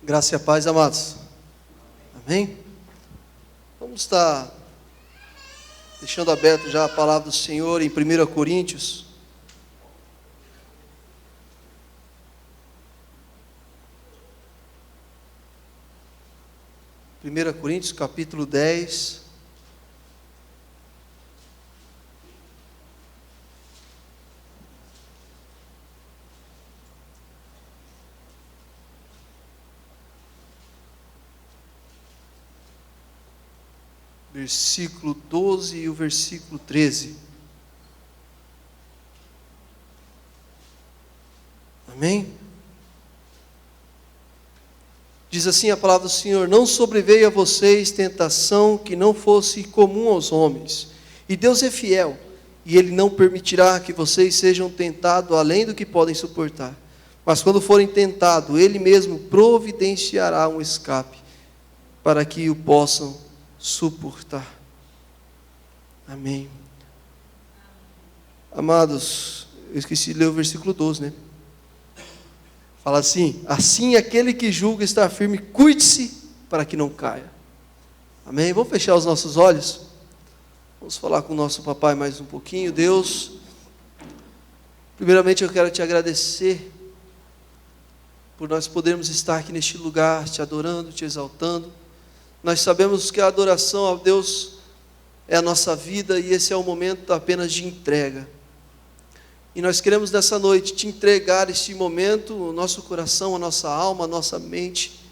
Graça e a paz, amados. Amém? Vamos estar deixando aberto já a palavra do Senhor em 1 Coríntios. Primeira Coríntios, capítulo 10. Versículo 12 e o versículo 13. Amém? Diz assim a palavra do Senhor: não sobreveio a vocês tentação que não fosse comum aos homens. E Deus é fiel, e Ele não permitirá que vocês sejam tentados além do que podem suportar. Mas quando forem tentados, Ele mesmo providenciará um escape, para que o possam suportar. Amém. Amados, eu esqueci de ler o versículo 12, né? Fala assim: assim aquele que julga estar firme, cuide-se para que não caia. Amém? Vamos fechar os nossos olhos? Vamos falar com o nosso papai mais um pouquinho. Deus, primeiramente eu quero te agradecer por nós podermos estar aqui neste lugar, te adorando, te exaltando. Nós sabemos que a adoração a Deus é a nossa vida, e esse é o momento apenas de entrega. E nós queremos nessa noite te entregar este momento, o nosso coração, a nossa alma, a nossa mente,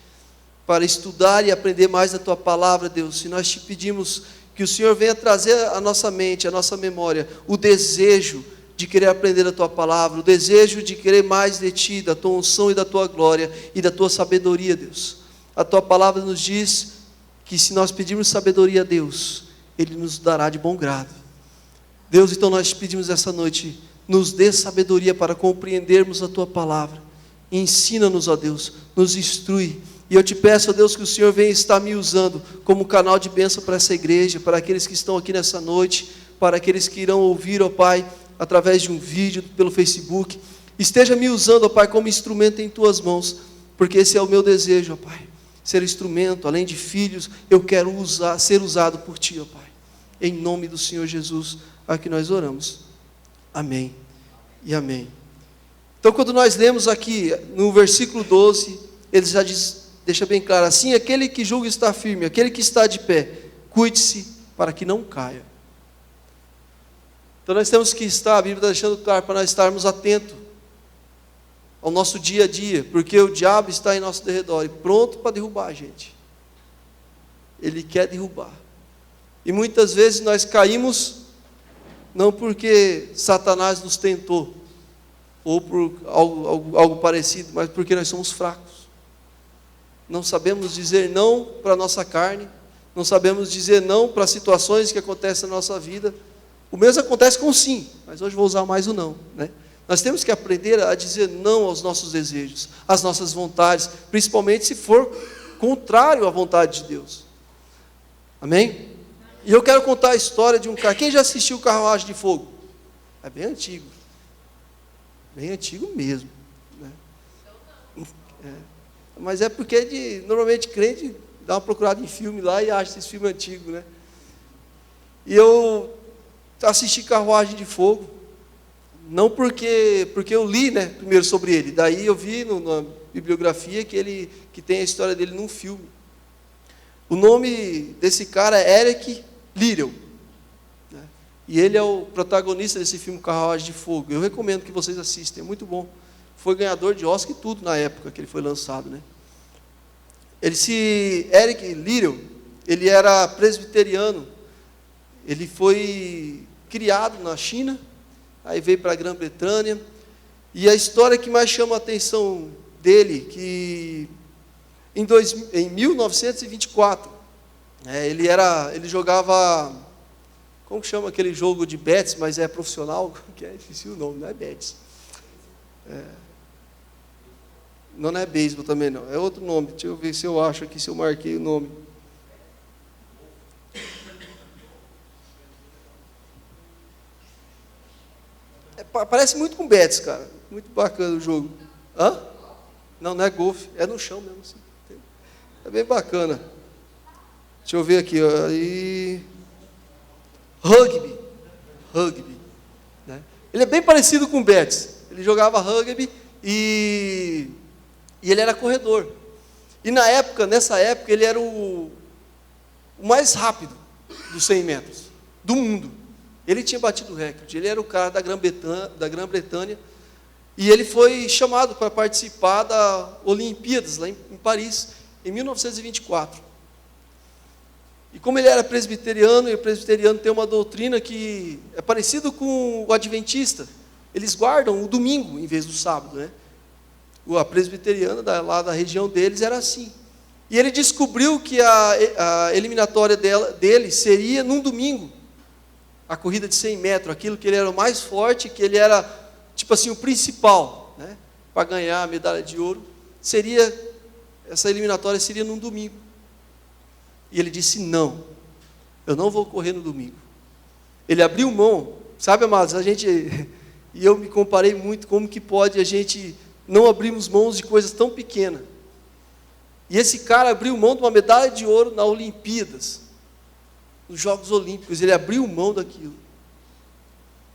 para estudar e aprender mais da Tua palavra, Deus. E nós te pedimos que o Senhor venha trazer à nossa mente, à nossa memória, o desejo de querer aprender a Tua palavra, o desejo de querer mais de Ti, da Tua unção e da Tua glória e da Tua sabedoria, Deus. A Tua palavra nos diz que se nós pedirmos sabedoria a Deus, Ele nos dará de bom grado. Deus, então nós te pedimos essa noite, nos dê sabedoria para compreendermos a Tua palavra. Ensina-nos, ó Deus, nos instrui. E eu te peço, ó Deus, que o Senhor venha estar me usando como canal de bênção para essa igreja, para aqueles que estão aqui nessa noite, para aqueles que irão ouvir, ó Pai, através de um vídeo, pelo Facebook. Esteja me usando, ó Pai, como instrumento em Tuas mãos, porque esse é o meu desejo, ó Pai. Ser instrumento, além de filhos, eu quero ser usado por Ti, ó Pai. Em nome do Senhor Jesus, a que nós oramos. Amém e amém. Então, quando nós lemos aqui no versículo 12, ele já deixa bem claro: assim, aquele que julga estar firme, aquele que está de pé, cuide-se para que não caia. Então nós temos que estar, a Bíblia está deixando claro para nós estarmos atentos ao nosso dia a dia, porque o diabo está em nosso derredor e pronto para derrubar a gente. Ele quer derrubar. E muitas vezes nós caímos não porque Satanás nos tentou, ou por algo parecido, mas porque nós somos fracos. Não sabemos dizer não para a nossa carne, não sabemos dizer não para situações que acontecem na nossa vida. O mesmo acontece com o sim, mas hoje vou usar mais o não, né? Nós temos que aprender a dizer não aos nossos desejos, às nossas vontades, principalmente se for contrário à vontade de Deus. Amém? E eu quero contar a história de um cara. Quem já assistiu Carruagem de Fogo? É bem antigo. Bem antigo mesmo, né? Mas é porque normalmente crente dá uma procurada em filme lá e acha esse filme antigo, né? E eu assisti Carruagem de Fogo, não porque eu li, né, primeiro sobre ele. Daí eu vi na bibliografia que tem a história dele num filme. O nome desse cara é Eric Liddell, né? E ele é o protagonista desse filme Carruagem de Fogo. Eu recomendo que vocês assistam, é muito bom. Foi ganhador de Oscar e tudo na época que ele foi lançado, né? Eric Liddell, ele era presbiteriano. Ele foi criado na China, aí veio para a Grã-Bretanha. E a história que mais chama a atenção dele, que em 1924, ele jogava, como que chama aquele jogo de bets, mas é profissional, que é difícil o nome, não é bets. Não é beisebol também não, é outro nome. Deixa eu ver se eu acho aqui, se eu marquei o nome. Parece muito com bets, cara. Muito bacana o jogo. Hã? Não é golfe, é no chão mesmo assim. É bem bacana. Deixa eu ver aqui, ó. E rugby, né? Ele é bem parecido com o Betis. Ele jogava rugby e ele era corredor. E nessa época, ele era o mais rápido dos 100 metros do mundo. Ele tinha batido o recorde. Ele era o cara da Grã-Bretanha. E ele foi chamado para participar da Olimpíadas, lá em Paris, em 1924. E como ele era presbiteriano, e o presbiteriano tem uma doutrina que é parecido com o adventista, eles guardam o domingo em vez do sábado, né? A presbiteriana lá da região deles era assim. E ele descobriu que a eliminatória dele seria num domingo, a corrida de 100 metros, aquilo que ele era o mais forte, que ele era, tipo assim, o principal, né? Para ganhar a medalha de ouro, essa eliminatória seria num domingo. E ele disse, não, eu não vou correr no domingo. Ele abriu mão, sabe, amados, e eu me comparei muito, como que pode a gente não abrirmos mãos de coisas tão pequenas. E esse cara abriu mão de uma medalha de ouro na Olimpíadas, nos Jogos Olímpicos, ele abriu mão daquilo.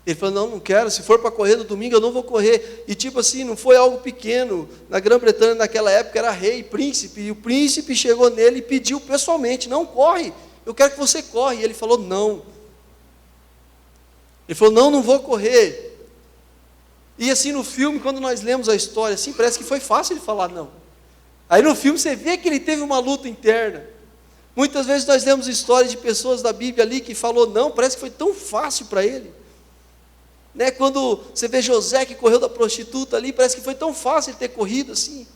Ele falou, não quero, se for para correr no domingo, eu não vou correr. E tipo assim, não foi algo pequeno. Na Grã-Bretanha, naquela época, era rei, príncipe, e o príncipe chegou nele e pediu pessoalmente, não corre, eu quero que você corre. E ele falou, não. Ele falou, não vou correr. E assim, no filme, quando nós lemos a história, assim, parece que foi fácil ele falar não. Aí no filme você vê que ele teve uma luta interna. Muitas vezes nós lemos histórias de pessoas da Bíblia ali que falou não, parece que foi tão fácil para ele. Né? Quando você vê José que correu da prostituta ali, parece que foi tão fácil ele ter corrido assim.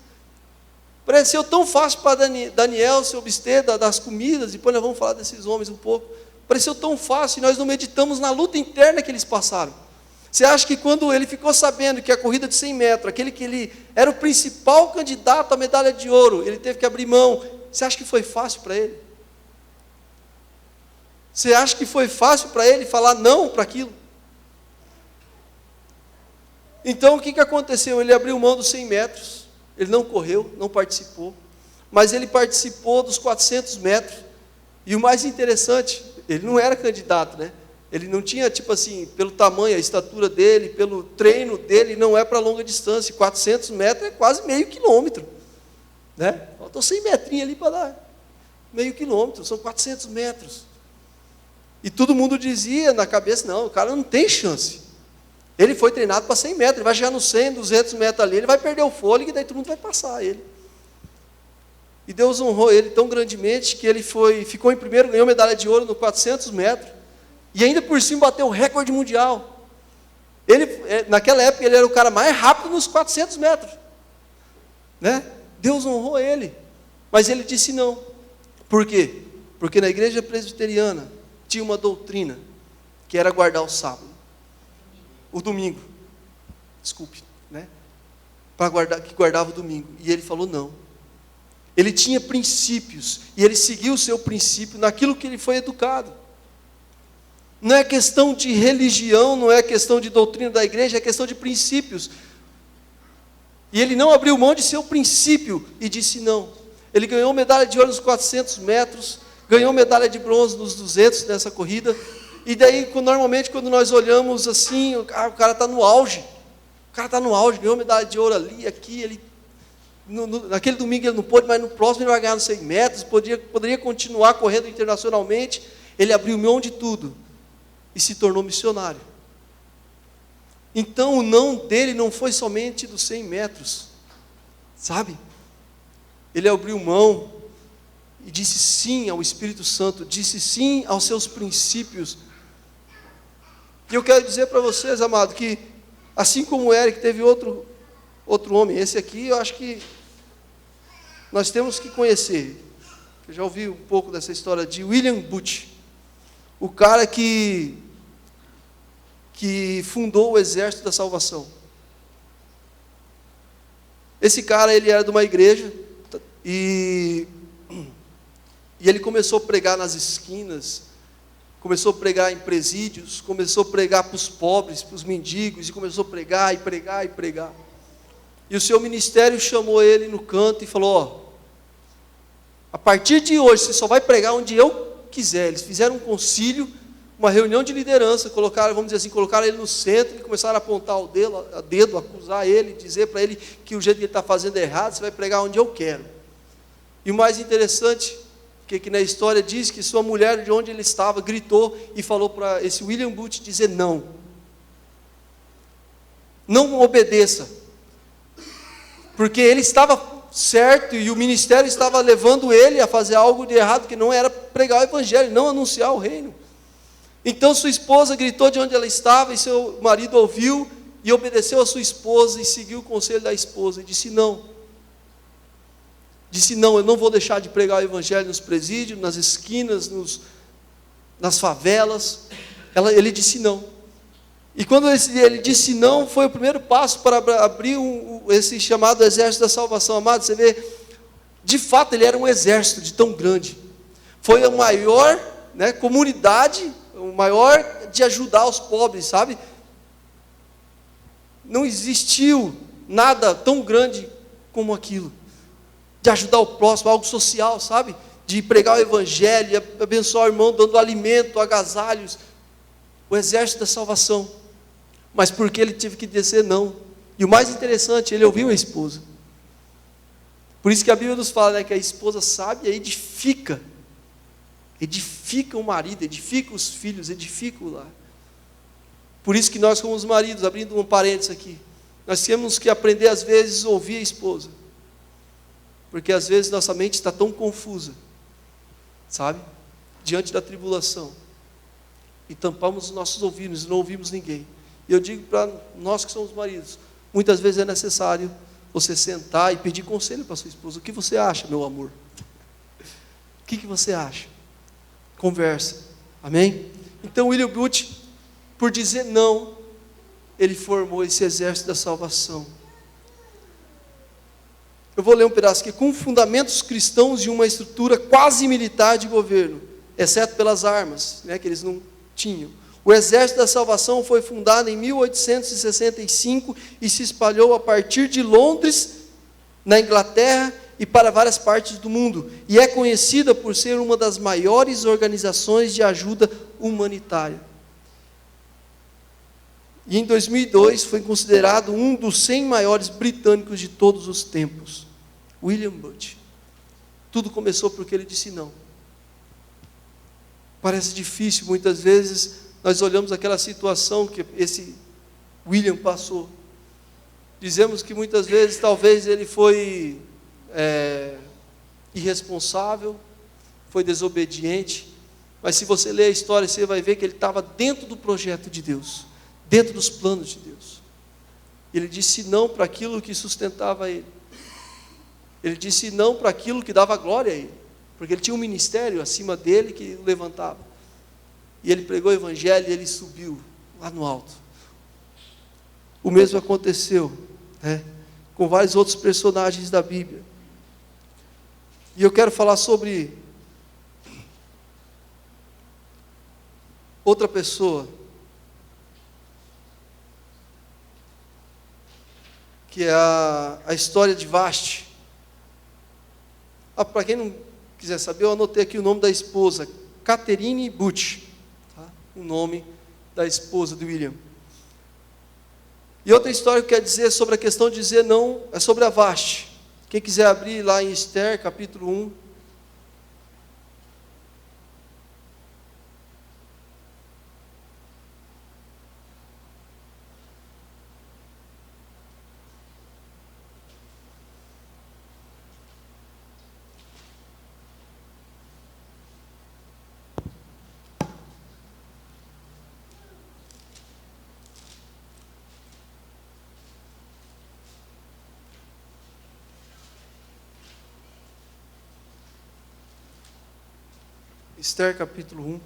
Pareceu tão fácil para Daniel se abster das comidas, depois nós vamos falar desses homens um pouco. Pareceu tão fácil e nós não meditamos na luta interna que eles passaram. Você acha que quando ele ficou sabendo que a corrida de 100 metros, aquele que ele era o principal candidato à medalha de ouro, ele teve que abrir mão, você acha que foi fácil para ele? Você acha que foi fácil para ele falar não para aquilo? Então o que aconteceu? Ele abriu mão dos 100 metros, ele não correu, não participou, mas ele participou dos 400 metros, e o mais interessante, ele não era candidato, né? Ele não tinha, tipo assim, pelo tamanho, a estatura dele, pelo treino dele, não é para longa distância. 400 metros é quase meio quilômetro. Né? Faltou 100 metrinhos ali para dar meio quilômetro, são 400 metros. E todo mundo dizia na cabeça, não, o cara não tem chance. Ele foi treinado para 100 metros, ele vai chegar nos 100, 200 metros ali, ele vai perder o fôlego e daí todo mundo vai passar ele. E Deus honrou ele tão grandemente que ele ficou em primeiro, ganhou medalha de ouro no 400 metros. E ainda por cima bateu o recorde mundial. Naquela época, ele era o cara mais rápido nos 400 metros. Né? Deus honrou ele. Mas ele disse não. Por quê? Porque na igreja presbiteriana tinha uma doutrina que era guardar o sábado. O domingo. Desculpe. Né? Que guardava o domingo. E ele falou não. Ele tinha princípios. E ele seguiu o seu princípio naquilo que ele foi educado. Não é questão de religião, não é questão de doutrina da igreja, é questão de princípios. E ele não abriu mão de seu princípio e disse não. Ele ganhou medalha de ouro nos 400 metros, ganhou medalha de bronze nos 200 nessa corrida. E daí, normalmente, quando nós olhamos assim, o cara está no auge. O cara está no auge, ganhou medalha de ouro ali, aqui, naquele domingo ele não pôde, mas no próximo ele vai ganhar nos 100 metros, poderia continuar correndo internacionalmente. Ele abriu mão de tudo e se tornou missionário. Então o não dele não foi somente dos 100 metros, sabe? Ele abriu mão e disse sim ao Espírito Santo, disse sim aos seus princípios. E eu quero dizer para vocês, amado, que assim como o Eric teve outro homem, esse aqui eu acho que nós temos que conhecer. Eu já ouvi um pouco dessa história de William Booth, o cara que fundou o Exército da Salvação. Esse cara, ele era de uma igreja, e ele começou a pregar nas esquinas, começou a pregar em presídios, começou a pregar para os pobres, para os mendigos, e começou a pregar, e pregar, e pregar. E o seu ministério chamou ele no canto e falou, A partir de hoje, você só vai pregar onde eu quiser. Eles fizeram um concílio, uma reunião de liderança, colocaram, vamos dizer assim, colocaram ele no centro e começaram a apontar o dedo, acusar ele, dizer para ele que o jeito que ele está fazendo é errado, você vai pregar onde eu quero. E o mais interessante, que na história diz que sua mulher, de onde ele estava, gritou e falou para esse William Booth dizer não. Não obedeça. Porque ele estava certo e o ministério estava levando ele a fazer algo de errado, que não era pregar o evangelho, não anunciar o reino. Então sua esposa gritou de onde ela estava e seu marido ouviu e obedeceu a sua esposa e seguiu o conselho da esposa e disse não. Disse não, eu não vou deixar de pregar o evangelho nos presídios, nas esquinas, nas favelas. Ele disse não. E quando ele disse não, foi o primeiro passo para abrir esse chamado exército da salvação. Amado, você vê, de fato ele era um exército de tão grande. Foi a maior comunidade, o maior de ajudar os pobres, sabe? Não existiu nada tão grande como aquilo. De ajudar o próximo, algo social, sabe? De pregar o evangelho, abençoar o irmão, dando alimento, agasalhos. O exército da salvação. Mas porque ele teve que dizer não. E o mais interessante, ele ouviu a esposa. Por isso que a Bíblia nos fala, que a esposa sábia edifica o marido, edifica os filhos, edifica o lar. Por isso que nós, como os maridos, abrindo um parênteses aqui, nós temos que aprender às vezes a ouvir a esposa. Porque às vezes nossa mente está tão confusa, sabe? Diante da tribulação. E tampamos os nossos ouvidos e não ouvimos ninguém. E eu digo para nós que somos maridos, muitas vezes é necessário você sentar e pedir conselho para sua esposa. O que você acha, meu amor? O que você acha? Conversa. Amém? Então William Booth, por dizer não, ele formou esse exército da salvação. Eu vou ler um pedaço aqui. Com fundamentos cristãos e uma estrutura quase militar de governo, exceto pelas armas, que eles não tinham. O Exército da Salvação foi fundado em 1865 e se espalhou a partir de Londres, na Inglaterra e para várias partes do mundo. E é conhecida por ser uma das maiores organizações de ajuda humanitária. E em 2002 foi considerado um dos 100 maiores britânicos de todos os tempos. William Booth. Tudo começou porque ele disse não. Parece difícil, muitas vezes nós olhamos aquela situação que esse William passou. Dizemos que muitas vezes talvez ele foi irresponsável, foi desobediente, mas se você ler a história, você vai ver que ele estava dentro do projeto de Deus, dentro dos planos de Deus. Ele disse não para aquilo que sustentava ele. Ele disse não para aquilo que dava glória a ele, porque ele tinha um ministério acima dele que o levantava. E ele pregou o evangelho e ele subiu lá no alto. O mesmo aconteceu, com vários outros personagens da Bíblia. E eu quero falar sobre outra pessoa, que é a história de Vashti. Para quem não quiser saber, eu anotei aqui o nome da esposa, Catherine Booth, o nome da esposa de William. E outra história que eu quero dizer sobre a questão de dizer não, é sobre a Vashti. Quem quiser abrir lá em Esther, capítulo 1. Esther capítulo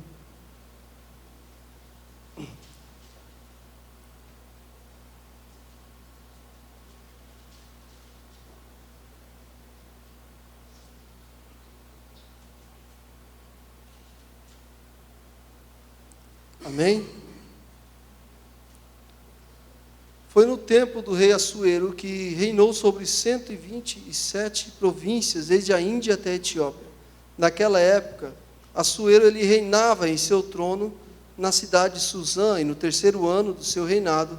1. Amém? Foi no tempo do rei Assuero, que reinou sobre 127 províncias, desde a Índia até a Etiópia. Naquela época, Assuero ele reinava em seu trono na cidade de Suzã, e no 3º ano do seu reinado,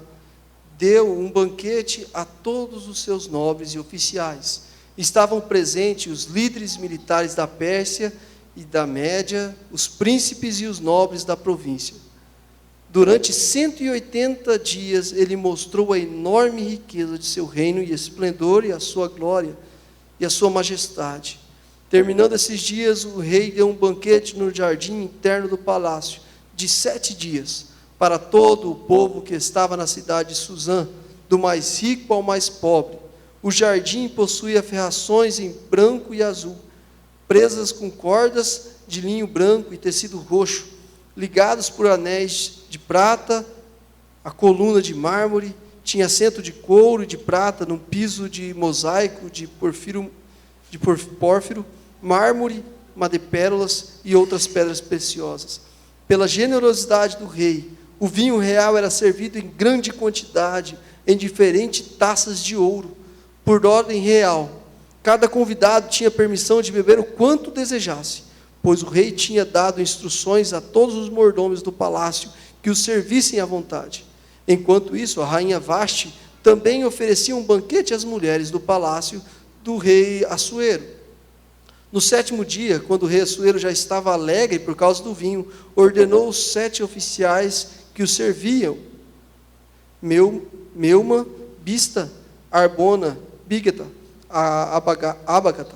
deu um banquete a todos os seus nobres e oficiais. Estavam presentes os líderes militares da Pérsia e da Média, os príncipes e os nobres da província. Durante 180 dias, ele mostrou a enorme riqueza de seu reino e esplendor e a sua glória e a sua majestade. Terminando esses dias, o rei deu um banquete no jardim interno do palácio, de 7 dias, para todo o povo que estava na cidade de Suzã, do mais rico ao mais pobre. O jardim possuía ferrações em branco e azul, presas com cordas de linho branco e tecido roxo, ligados por anéis de prata, a coluna de mármore, tinha assento de couro e de prata, num piso de mosaico de pórfiro, mármore, madrepérolas e outras pedras preciosas. Pela generosidade do rei, o vinho real era servido em grande quantidade, em diferentes taças de ouro, por ordem real. Cada convidado tinha permissão de beber o quanto desejasse, pois o rei tinha dado instruções a todos os mordomos do palácio que os servissem à vontade. Enquanto isso, a rainha Vasti também oferecia um banquete às mulheres do palácio do rei Assuero. No 7º dia, quando o rei Assuero já estava alegre por causa do vinho, ordenou os 7 oficiais que o serviam, Meuma, Bista, Arbona, Bigeta, Abagata,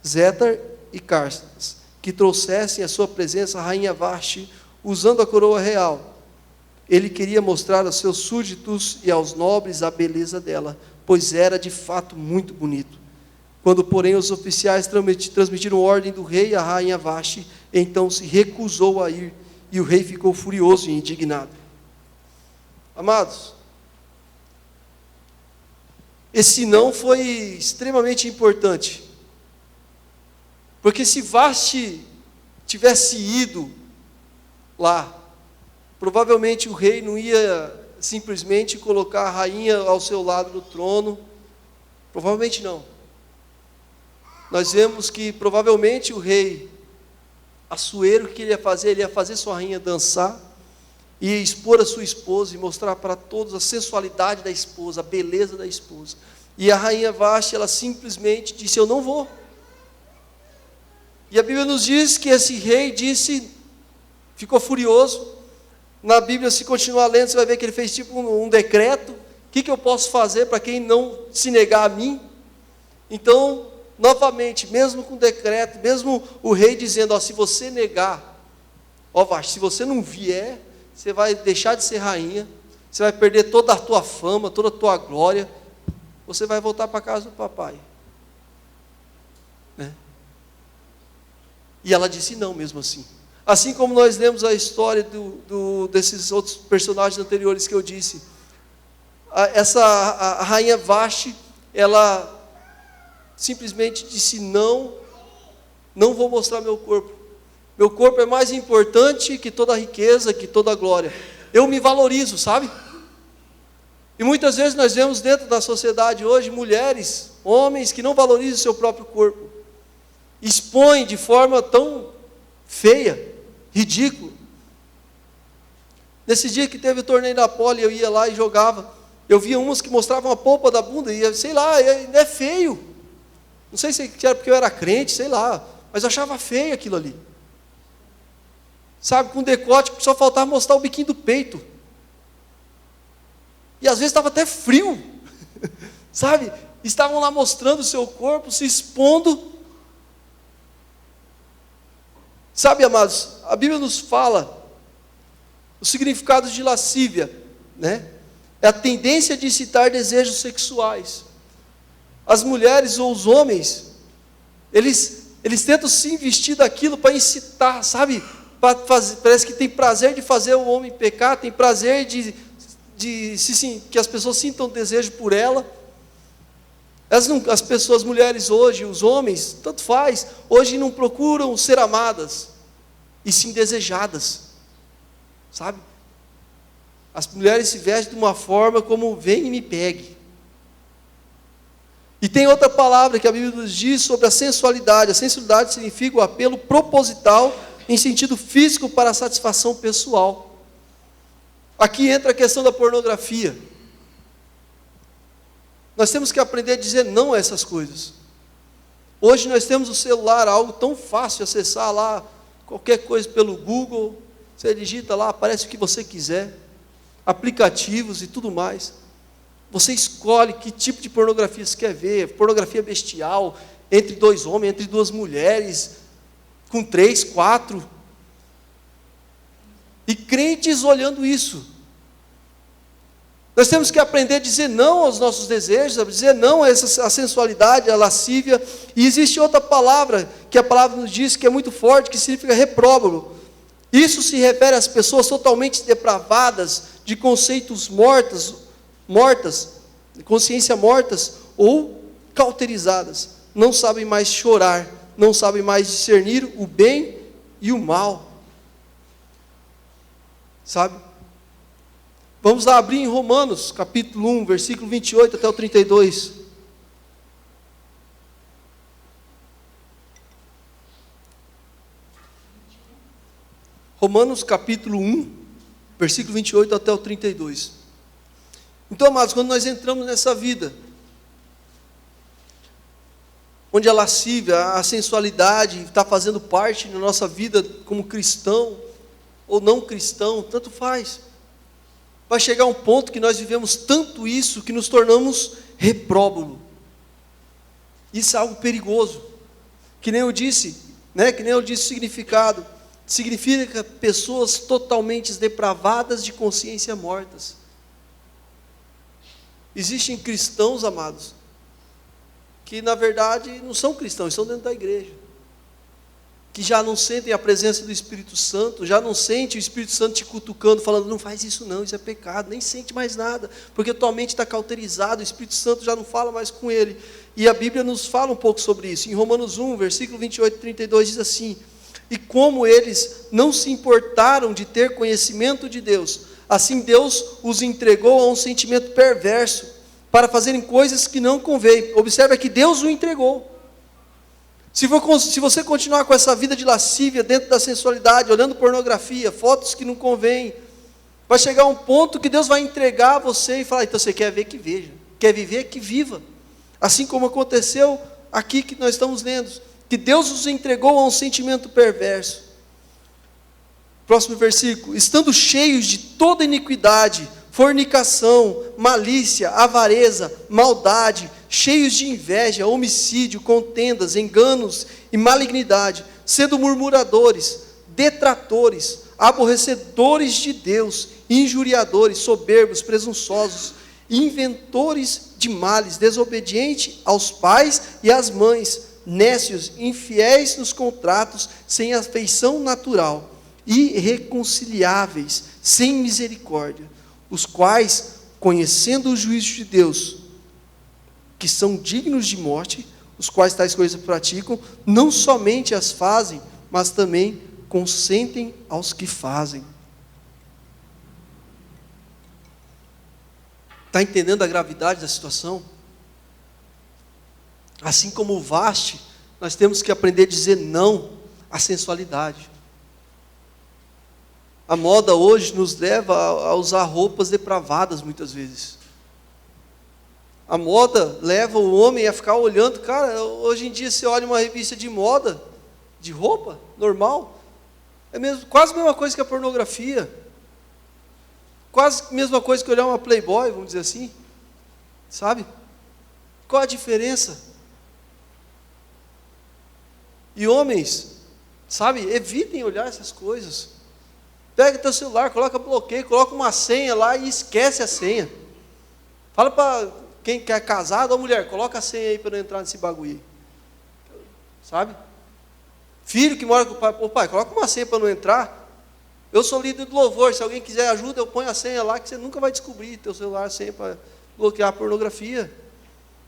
Zetar e Cárstas, que trouxessem à sua presença a rainha Vasti, usando a coroa real. Ele queria mostrar aos seus súditos e aos nobres a beleza dela, pois era de fato muito bonito. Quando, porém, os oficiais transmitiram ordem do rei à rainha Vasti, então se recusou a ir, e o rei ficou furioso e indignado. Amados, esse não foi extremamente importante, porque se Vasti tivesse ido lá, provavelmente o rei não ia simplesmente colocar a rainha ao seu lado no trono, provavelmente não. Nós vemos que provavelmente o rei Assuero, o que ele ia fazer? Ele ia fazer sua rainha dançar, e expor a sua esposa, e mostrar para todos a sensualidade da esposa, a beleza da esposa. E a rainha Vasti, ela simplesmente disse: eu não vou. E a Bíblia nos diz que esse rei ficou furioso. Na Bíblia, se continuar lendo, você vai ver que ele fez tipo um decreto: o que eu posso fazer para quem não se negar a mim? Então, novamente, mesmo com decreto, mesmo o rei dizendo: se você negar, Vasti, se você não vier, você vai deixar de ser rainha, você vai perder toda a tua fama, toda a tua glória, você vai voltar para a casa do papai. Né? E ela disse não mesmo assim. Assim como nós lemos a história desses outros personagens anteriores que eu disse, a rainha Vasti, ela simplesmente disse: não vou mostrar meu corpo. Meu corpo é mais importante que toda a riqueza, que toda a glória. Eu me valorizo, sabe? E muitas vezes nós vemos dentro da sociedade hoje mulheres, homens que não valorizam o seu próprio corpo, expõem de forma tão feia, ridícula. Nesse dia que teve o torneio da pole, eu ia lá e jogava. Eu via umas que mostravam a polpa da bunda, e sei lá, é feio. Não sei se era porque eu era crente, sei lá, mas eu achava feio aquilo ali. Sabe, com decote, só faltava mostrar o biquinho do peito. E às vezes estava até frio. Sabe, estavam lá mostrando o seu corpo, se expondo. Sabe, amados, a Bíblia nos fala o significado de lascívia, né? É a tendência de incitar desejos sexuais. As mulheres ou os homens, eles tentam se investir daquilo para incitar, sabe? Parece que tem prazer de fazer o homem pecar, tem prazer que as pessoas sintam desejo por ela. As pessoas, as mulheres hoje, os homens, tanto faz, hoje não procuram ser amadas, e sim desejadas, sabe? As mulheres se vestem de uma forma como: vem e me pegue. E tem outra palavra que a Bíblia nos diz sobre a sensualidade. A sensualidade significa o apelo proposital em sentido físico para a satisfação pessoal. Aqui entra a questão da pornografia. Nós temos que aprender a dizer não a essas coisas. Hoje nós temos o celular, algo tão fácil de acessar lá, qualquer coisa pelo Google, você digita lá, aparece o que você quiser, aplicativos e tudo mais. Você escolhe que tipo de pornografia você quer ver, pornografia bestial, entre dois homens, entre duas mulheres, com 3, 4. E crentes olhando isso. Nós temos que aprender a dizer não aos nossos desejos, a dizer não a essa sensualidade, a lascívia. E existe outra palavra, que a palavra nos diz que é muito forte, que significa repróbalo. Isso se refere às pessoas totalmente depravadas, de conceitos mortas, de consciência mortas ou cauterizadas. Não sabem mais chorar, não sabem mais discernir o bem e o mal. Sabe? Vamos lá abrir em Romanos, capítulo 1, versículo 28 até o 32. Romanos, capítulo 1, versículo 28 até o 32. Então, amados, quando nós entramos nessa vida, onde a lascívia, a sensualidade está fazendo parte da nossa vida como cristão ou não cristão, tanto faz. Vai chegar um ponto que nós vivemos tanto isso que nos tornamos repróbalo. Isso é algo perigoso. Que nem eu disse, o significado. Significa pessoas totalmente depravadas de consciência mortas. Existem cristãos, amados, que na verdade não são cristãos, estão dentro da igreja. Que já não sentem a presença do Espírito Santo, já não sente o Espírito Santo te cutucando, falando, não faz isso não, isso é pecado, nem sente mais nada, porque tua mente está cauterizada, o Espírito Santo já não fala mais com ele. E a Bíblia nos fala um pouco sobre isso. Em Romanos 1, versículo 28 e 32 diz assim: e como eles não se importaram de ter conhecimento de Deus, assim Deus os entregou a um sentimento perverso, para fazerem coisas que não convém. Observa que Deus o entregou. Se você continuar com essa vida de lascívia, dentro da sensualidade, olhando pornografia, fotos que não convém, vai chegar um ponto que Deus vai entregar a você e falar, então você quer ver que veja, quer viver que viva. Assim como aconteceu aqui que nós estamos lendo, que Deus os entregou a um sentimento perverso. Próximo versículo: estando cheios de toda iniquidade, fornicação, malícia, avareza, maldade, cheios de inveja, homicídio, contendas, enganos e malignidade, sendo murmuradores, detratores, aborrecedores de Deus, injuriadores, soberbos, presunçosos, inventores de males, desobedientes aos pais e às mães, nécios, infiéis nos contratos, sem afeição natural, irreconciliáveis, sem misericórdia, os quais, conhecendo o juízo de Deus, que são dignos de morte, os quais tais coisas praticam, não somente as fazem, mas também consentem aos que fazem. Está entendendo a gravidade da situação? Assim como o Vasti, nós temos que aprender a dizer não à sensualidade. A moda hoje nos leva a usar roupas depravadas muitas vezes. A moda leva o homem a ficar olhando. Cara, hoje em dia você olha uma revista de moda, de roupa, normal, é quase a mesma coisa que a pornografia. Quase a mesma coisa que olhar uma Playboy, vamos dizer assim. Sabe? Qual a diferença? E homens, sabe, evitem olhar essas coisas. Pega teu celular, coloca bloqueio, coloca uma senha lá e esquece a senha. Fala para quem quer casado, ou mulher, coloca a senha aí para não entrar nesse bagulho aí. Sabe? Filho que mora com o pai, pô, pai, coloca uma senha para não entrar. Eu sou líder do louvor, se alguém quiser ajuda, eu ponho a senha lá, que você nunca vai descobrir teu celular, a senha para bloquear a pornografia.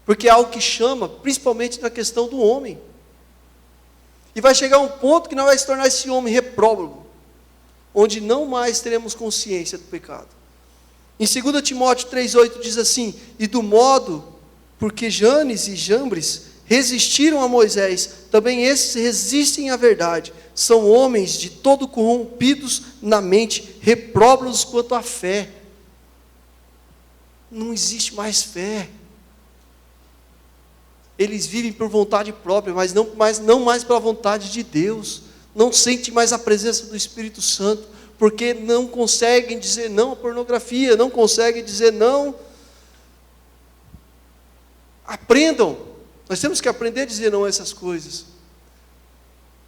Porque é algo que chama, principalmente na questão do homem. E vai chegar um ponto que nós vai se tornar esse homem repróbalo, onde não mais teremos consciência do pecado. Em 2 Timóteo 3,8 diz assim: e do modo porque Janes e Jambres resistiram a Moisés, também esses resistem à verdade. São homens de todo corrompidos na mente, repróbados quanto à fé. Não existe mais fé. Eles vivem por vontade própria, mas não mais pela vontade de Deus. Não sentem mais a presença do Espírito Santo, porque não conseguem dizer não à pornografia, não conseguem dizer não. Aprendam. Nós temos que aprender a dizer não a essas coisas.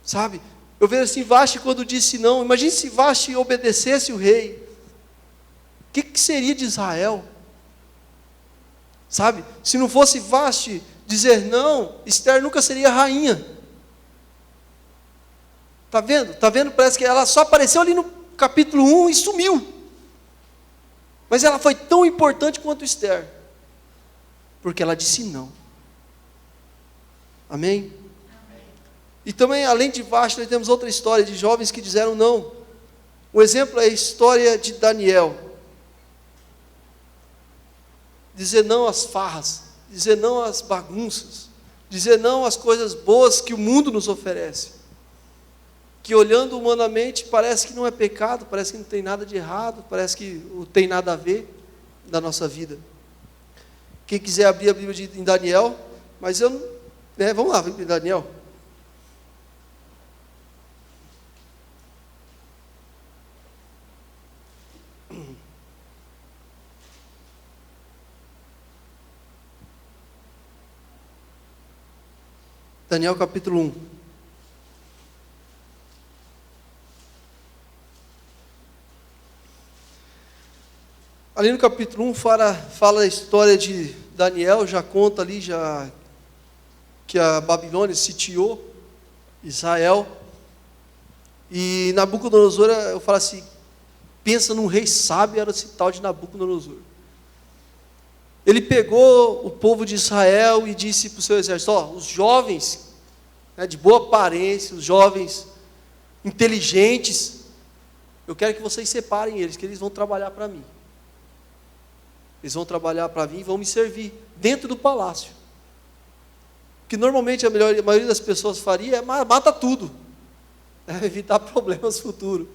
Sabe? Eu vejo assim, Vaste quando disse não. Imagine se Vaste obedecesse o rei. O que seria de Israel? Sabe? Se não fosse Vaste dizer não, Esther nunca seria rainha. Está vendo? Está vendo? Parece que ela só apareceu ali no capítulo 1 e sumiu. Mas ela foi tão importante quanto Esther. Porque ela disse não. Amém? Amém. E também, além de Vaste, nós temos outra história de jovens que disseram não. Um exemplo é a história de Daniel. Dizer não às farras, dizer não às bagunças, dizer não às coisas boas que o mundo nos oferece. Que olhando humanamente parece que não é pecado, parece que não tem nada de errado, parece que não tem nada a ver da nossa vida. Quem quiser abrir a Bíblia em Daniel, mas eu não... vamos lá, vamos em Daniel. Daniel capítulo 1. Ali no capítulo 1 fala a história de Daniel, já conta ali que a Babilônia sitiou Israel. E Nabucodonosor, eu falo assim, pensa num rei sábio, era esse tal de Nabucodonosor. Ele pegou o povo de Israel e disse para o seu exército, os jovens, de boa aparência, os jovens inteligentes, eu quero que vocês separem eles, que eles vão trabalhar para mim. Eles vão trabalhar para mim e vão me servir dentro do palácio. O que normalmente a maioria das pessoas faria é mata tudo, evitar problemas futuros.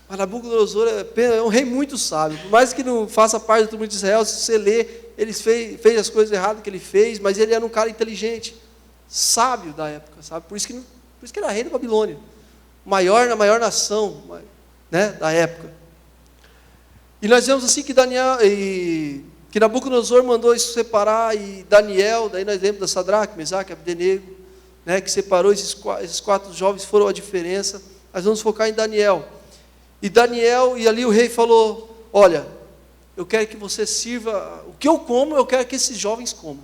Mas Nabucodonosor é um rei muito sábio, por mais que não faça parte do mundo de Israel, se você lê, ele fez as coisas erradas que ele fez, mas ele era um cara inteligente, sábio da época, sabe? Por isso que ele era rei da Babilônia, na maior nação, da época. E nós vemos assim que Nabucodonosor mandou isso separar, e Daniel, daí nós lemos da Sadraque, Mesaque, Abdenego, que separou esses quatro jovens, foram a diferença. Nós vamos focar em Daniel. E ali o rei falou, olha, eu quero que você sirva, o que eu como, eu quero que esses jovens comam.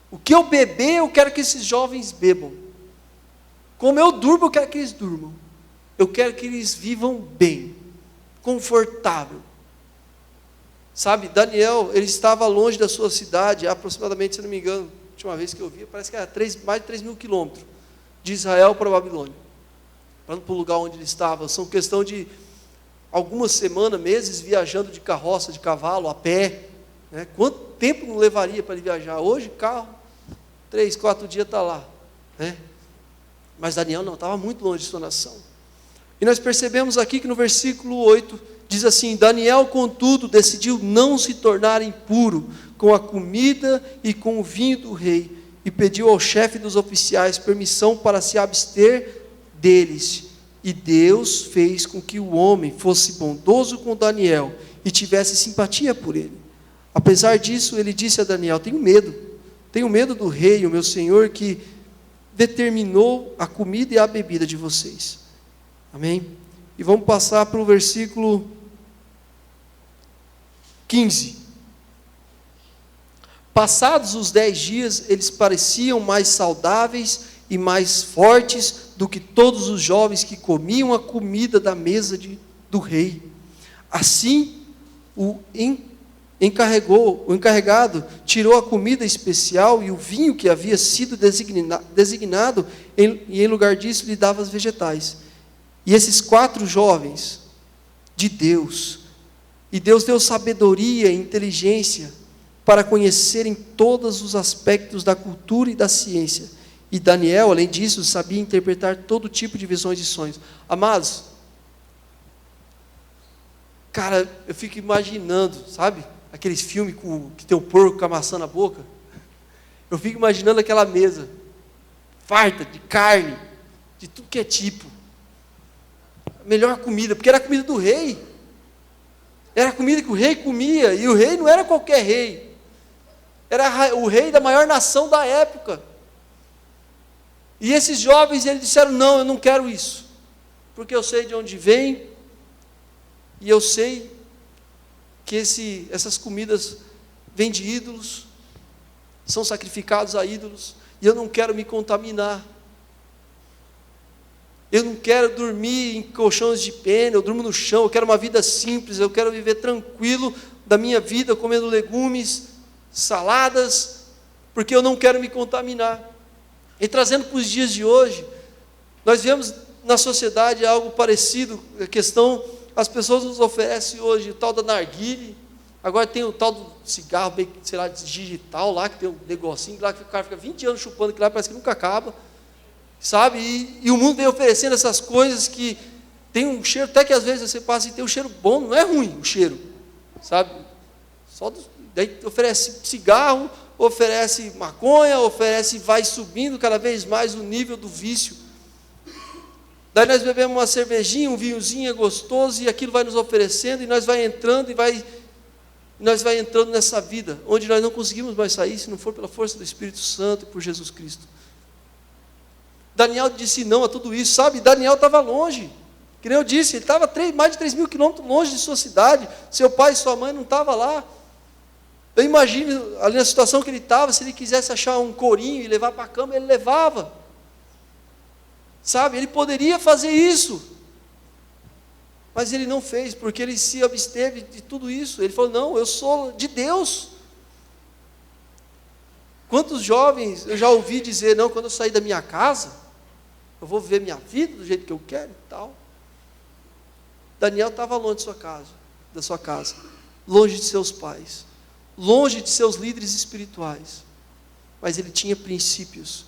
O que eu beber, eu quero que esses jovens bebam. Como eu durmo, eu quero que eles durmam. Eu quero que eles vivam bem, confortável. Sabe, Daniel, ele estava longe da sua cidade, aproximadamente, se não me engano, a última vez que eu vi, parece que era mais de 3.000 quilômetros, de Israel para a Babilônia, para o lugar onde ele estava. São questão de algumas semanas, meses, viajando de carroça, de cavalo, a pé. Quanto tempo não levaria para ele viajar? Hoje, carro, 3, 4 dias está lá. Mas Daniel não, estava muito longe de sua nação. E nós percebemos aqui que no versículo 8, diz assim, Daniel, contudo, decidiu não se tornar impuro com a comida e com o vinho do rei, e pediu ao chefe dos oficiais permissão para se abster deles. E Deus fez com que o homem fosse bondoso com Daniel e tivesse simpatia por ele. Apesar disso, ele disse a Daniel, tenho medo do rei, o meu senhor, que determinou a comida e a bebida de vocês. Amém? E vamos passar para o versículo 15. Passados os 10 dias, eles pareciam mais saudáveis e mais fortes do que todos os jovens que comiam a comida da mesa do rei. Assim, o encarregado tirou a comida especial e o vinho que havia sido designado, e em lugar disso lhe dava os vegetais. E esses 4 jovens de Deus, e Deus deu sabedoria e inteligência para conhecerem todos os aspectos da cultura e da ciência. E Daniel, além disso, sabia interpretar todo tipo de visões e sonhos. Amados, cara, eu fico imaginando, sabe? Aqueles filmes que tem o porco com a maçã na boca. Eu fico imaginando aquela mesa, farta de carne, de tudo que é tipo. A melhor comida, porque era a comida do rei. Era a comida que o rei comia, e o rei não era qualquer rei. Era o rei da maior nação da época. E esses jovens, eles disseram, não, eu não quero isso. Porque eu sei de onde vem, e eu sei que essas comidas vêm de ídolos, são sacrificados a ídolos, e eu não quero me contaminar. Eu não quero dormir em colchões de pena, eu durmo no chão, eu quero uma vida simples, eu quero viver tranquilo da minha vida, comendo legumes, saladas, porque eu não quero me contaminar. E trazendo para os dias de hoje, nós vemos na sociedade algo parecido, a questão, as pessoas nos oferecem hoje o tal da narguile, agora tem o tal do cigarro, sei lá, digital lá, que tem um negocinho lá, que o cara fica 20 anos chupando, que lá parece que nunca acaba, sabe? E o mundo vem oferecendo essas coisas que tem um cheiro, até que às vezes você passa e tem um cheiro bom, não é ruim o cheiro, sabe? Daí oferece cigarro, oferece maconha, vai subindo cada vez mais o nível do vício. Daí nós bebemos uma cervejinha, um vinhozinho é gostoso, e aquilo vai nos oferecendo, e nós vai entrando, nós vai entrando nessa vida, onde nós não conseguimos mais sair, se não for pela força do Espírito Santo e por Jesus Cristo. Daniel disse não a tudo isso, sabe? Daniel estava longe, que nem eu disse, ele estava mais de 3 mil quilômetros longe de sua cidade, seu pai e sua mãe não estavam lá. Eu imagino ali na situação que ele estava, se ele quisesse achar um corinho e levar para a cama, ele levava, sabe? Ele poderia fazer isso, mas ele não fez, porque ele se absteve de tudo isso. Ele falou, não, eu sou de Deus. Quantos jovens eu já ouvi dizer, não, quando eu sair da minha casa, eu vou viver minha vida do jeito que eu quero e tal. Daniel estava longe da sua casa, longe de seus pais, longe de seus líderes espirituais, mas ele tinha princípios,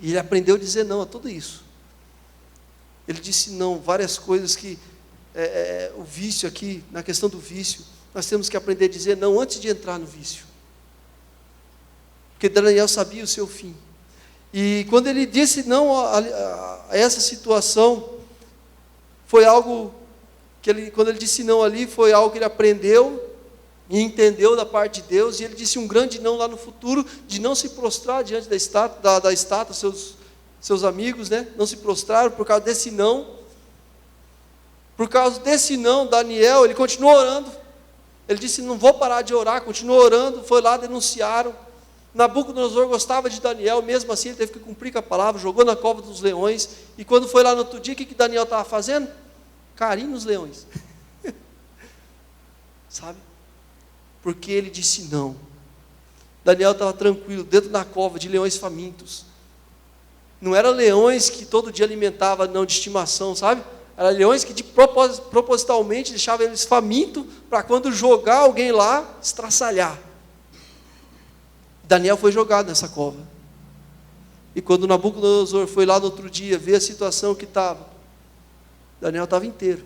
e ele aprendeu a dizer não a tudo isso. Ele disse não, várias coisas que, o vício aqui, na questão do vício, nós temos que aprender a dizer não antes de entrar no vício, porque Daniel sabia o seu fim, e quando ele disse não a essa situação, foi algo que quando ele disse não ali, foi algo que ele aprendeu, e entendeu da parte de Deus, e ele disse um grande não lá no futuro, de não se prostrar diante da estátua, seus amigos, né, não se prostraram por causa desse não. Por causa desse não, Daniel, ele continuou orando, ele disse, não vou parar de orar, continuou orando, foi lá, denunciaram. Nabucodonosor gostava de Daniel, mesmo assim ele teve que cumprir com a palavra, jogou na cova dos leões, e quando foi lá no outro dia, o que Daniel estava fazendo? Carinho nos leões, sabe? Porque ele disse não. Daniel estava tranquilo, dentro da cova de leões famintos. Não eram leões que todo dia alimentavam não de estimação, sabe? Eram leões que propositalmente deixavam eles famintos, para quando jogar alguém lá, estraçalhar. Daniel foi jogado nessa cova. E quando Nabucodonosor foi lá no outro dia, ver a situação que estava, Daniel estava inteiro,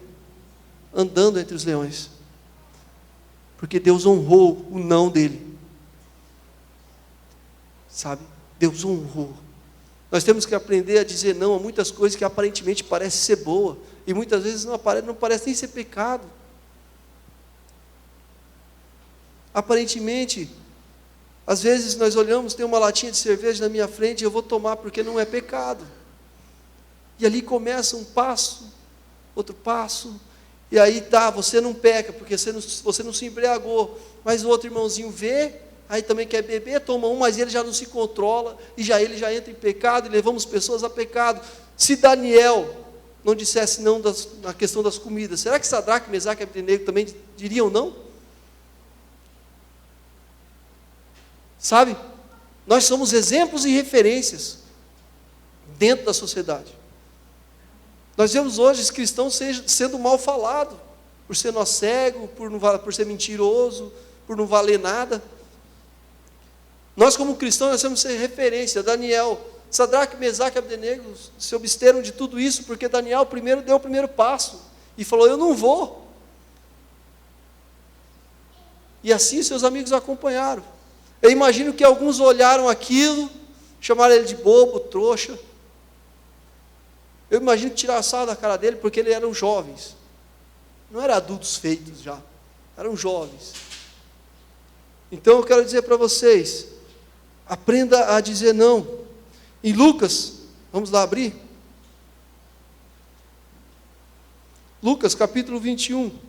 andando entre os leões. Porque Deus honrou o não dele, sabe? Deus honrou. Nós temos que aprender a dizer não a muitas coisas que aparentemente parecem ser boa, e muitas vezes não parece nem ser pecado. Aparentemente, às vezes nós olhamos, tem uma latinha de cerveja na minha frente, eu vou tomar porque não é pecado, e ali começa um passo, outro passo, e aí tá, você não peca, porque você não se embriagou, mas o outro irmãozinho vê, aí também quer beber, toma um, mas ele já não se controla, e ele já entra em pecado, e levamos pessoas a pecado. Se Daniel não dissesse não na questão das comidas, será que Sadraque, Mesaque e Abdenego também diriam não? Sabe, nós somos exemplos e referências dentro da sociedade. Nós vemos hoje os cristãos sendo mal falados, por ser nó cego, por ser mentiroso, por não valer nada. Nós como cristãos, nós temos que ser referência. Daniel, Sadraque, Mesaque e Abdenego se absteram de tudo isso, porque Daniel primeiro deu o primeiro passo, e falou, eu não vou. E assim seus amigos acompanharam. Eu imagino que alguns olharam aquilo, chamaram ele de bobo, trouxa. Eu imagino que tiraram a sarro da cara dele, porque eles eram jovens. Não eram adultos feitos já, eram jovens. Então eu quero dizer para vocês, aprenda a dizer não. Em Lucas, vamos lá abrir? Lucas capítulo 21.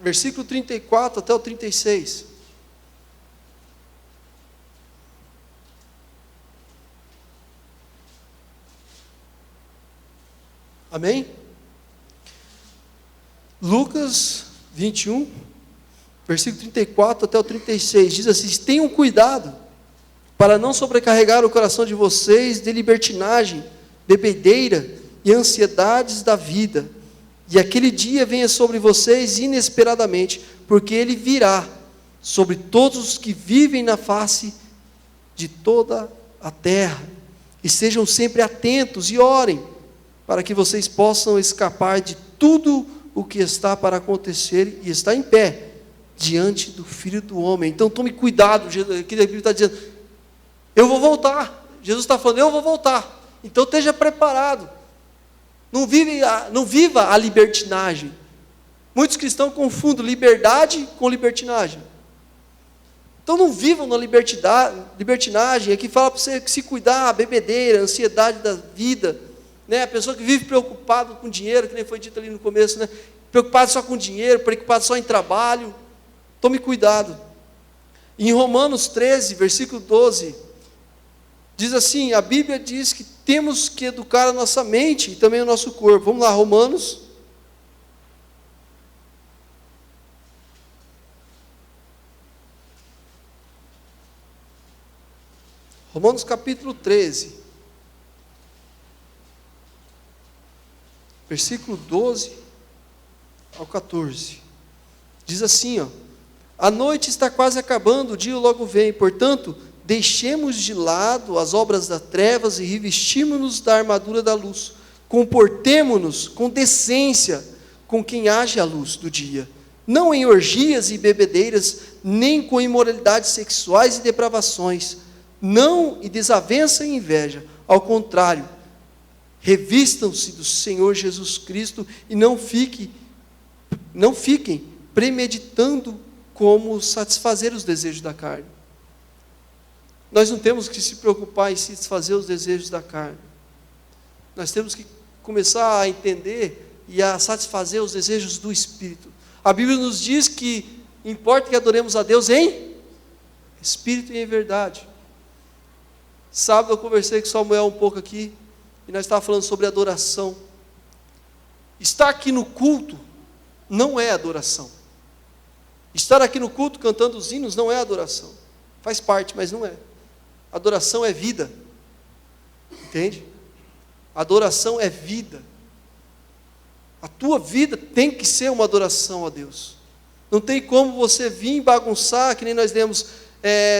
Versículo 34 até o 36. Amém? Lucas 21, versículo 34 até o 36, diz assim, tenham cuidado, para não sobrecarregar o coração de vocês de libertinagem, bebedeira e ansiedades da vida, e aquele dia venha sobre vocês inesperadamente, porque ele virá sobre todos os que vivem na face de toda a terra, e sejam sempre atentos e orem, para que vocês possam escapar de tudo o que está para acontecer e estar em pé diante do Filho do Homem. Então tome cuidado, aqui a Bíblia está dizendo, eu vou voltar, Jesus está falando, eu vou voltar, então esteja preparado, não viva a libertinagem. Muitos cristãos confundem liberdade com libertinagem, então não vivam na libertinagem, aqui fala para você se cuidar, a bebedeira, a ansiedade da vida, né? A pessoa que vive preocupada com dinheiro, que nem foi dito ali no começo, né? Preocupado só com dinheiro, preocupado só em trabalho, tome cuidado. Em Romanos 13, versículo 12, diz assim, a Bíblia diz que temos que educar a nossa mente e também o nosso corpo. Vamos lá, Romanos. Romanos capítulo 13. Versículo 12 ao 14, diz assim, a noite está quase acabando, o dia logo vem, portanto, deixemos de lado as obras das trevas e revestimos-nos da armadura da luz, comportemo-nos com decência com quem age à luz do dia, não em orgias e bebedeiras, nem com imoralidades sexuais e depravações, não em desavença e inveja, ao contrário, revistam-se do Senhor Jesus Cristo e não fiquem premeditando como satisfazer os desejos da carne. Nós não temos que se preocupar em satisfazer os desejos da carne. Nós temos que começar a entender e a satisfazer os desejos do Espírito. A Bíblia nos diz que importa que adoremos a Deus em Espírito e em verdade. Sábado eu conversei com Samuel um pouco aqui, e nós estávamos falando sobre adoração. Estar aqui no culto não é adoração. Estar aqui no culto cantando os hinos não é adoração. Faz parte, mas não é. Adoração é vida. Entende? Adoração é vida. A tua vida tem que ser uma adoração a Deus. Não tem como você vir bagunçar, que nem nós lemos,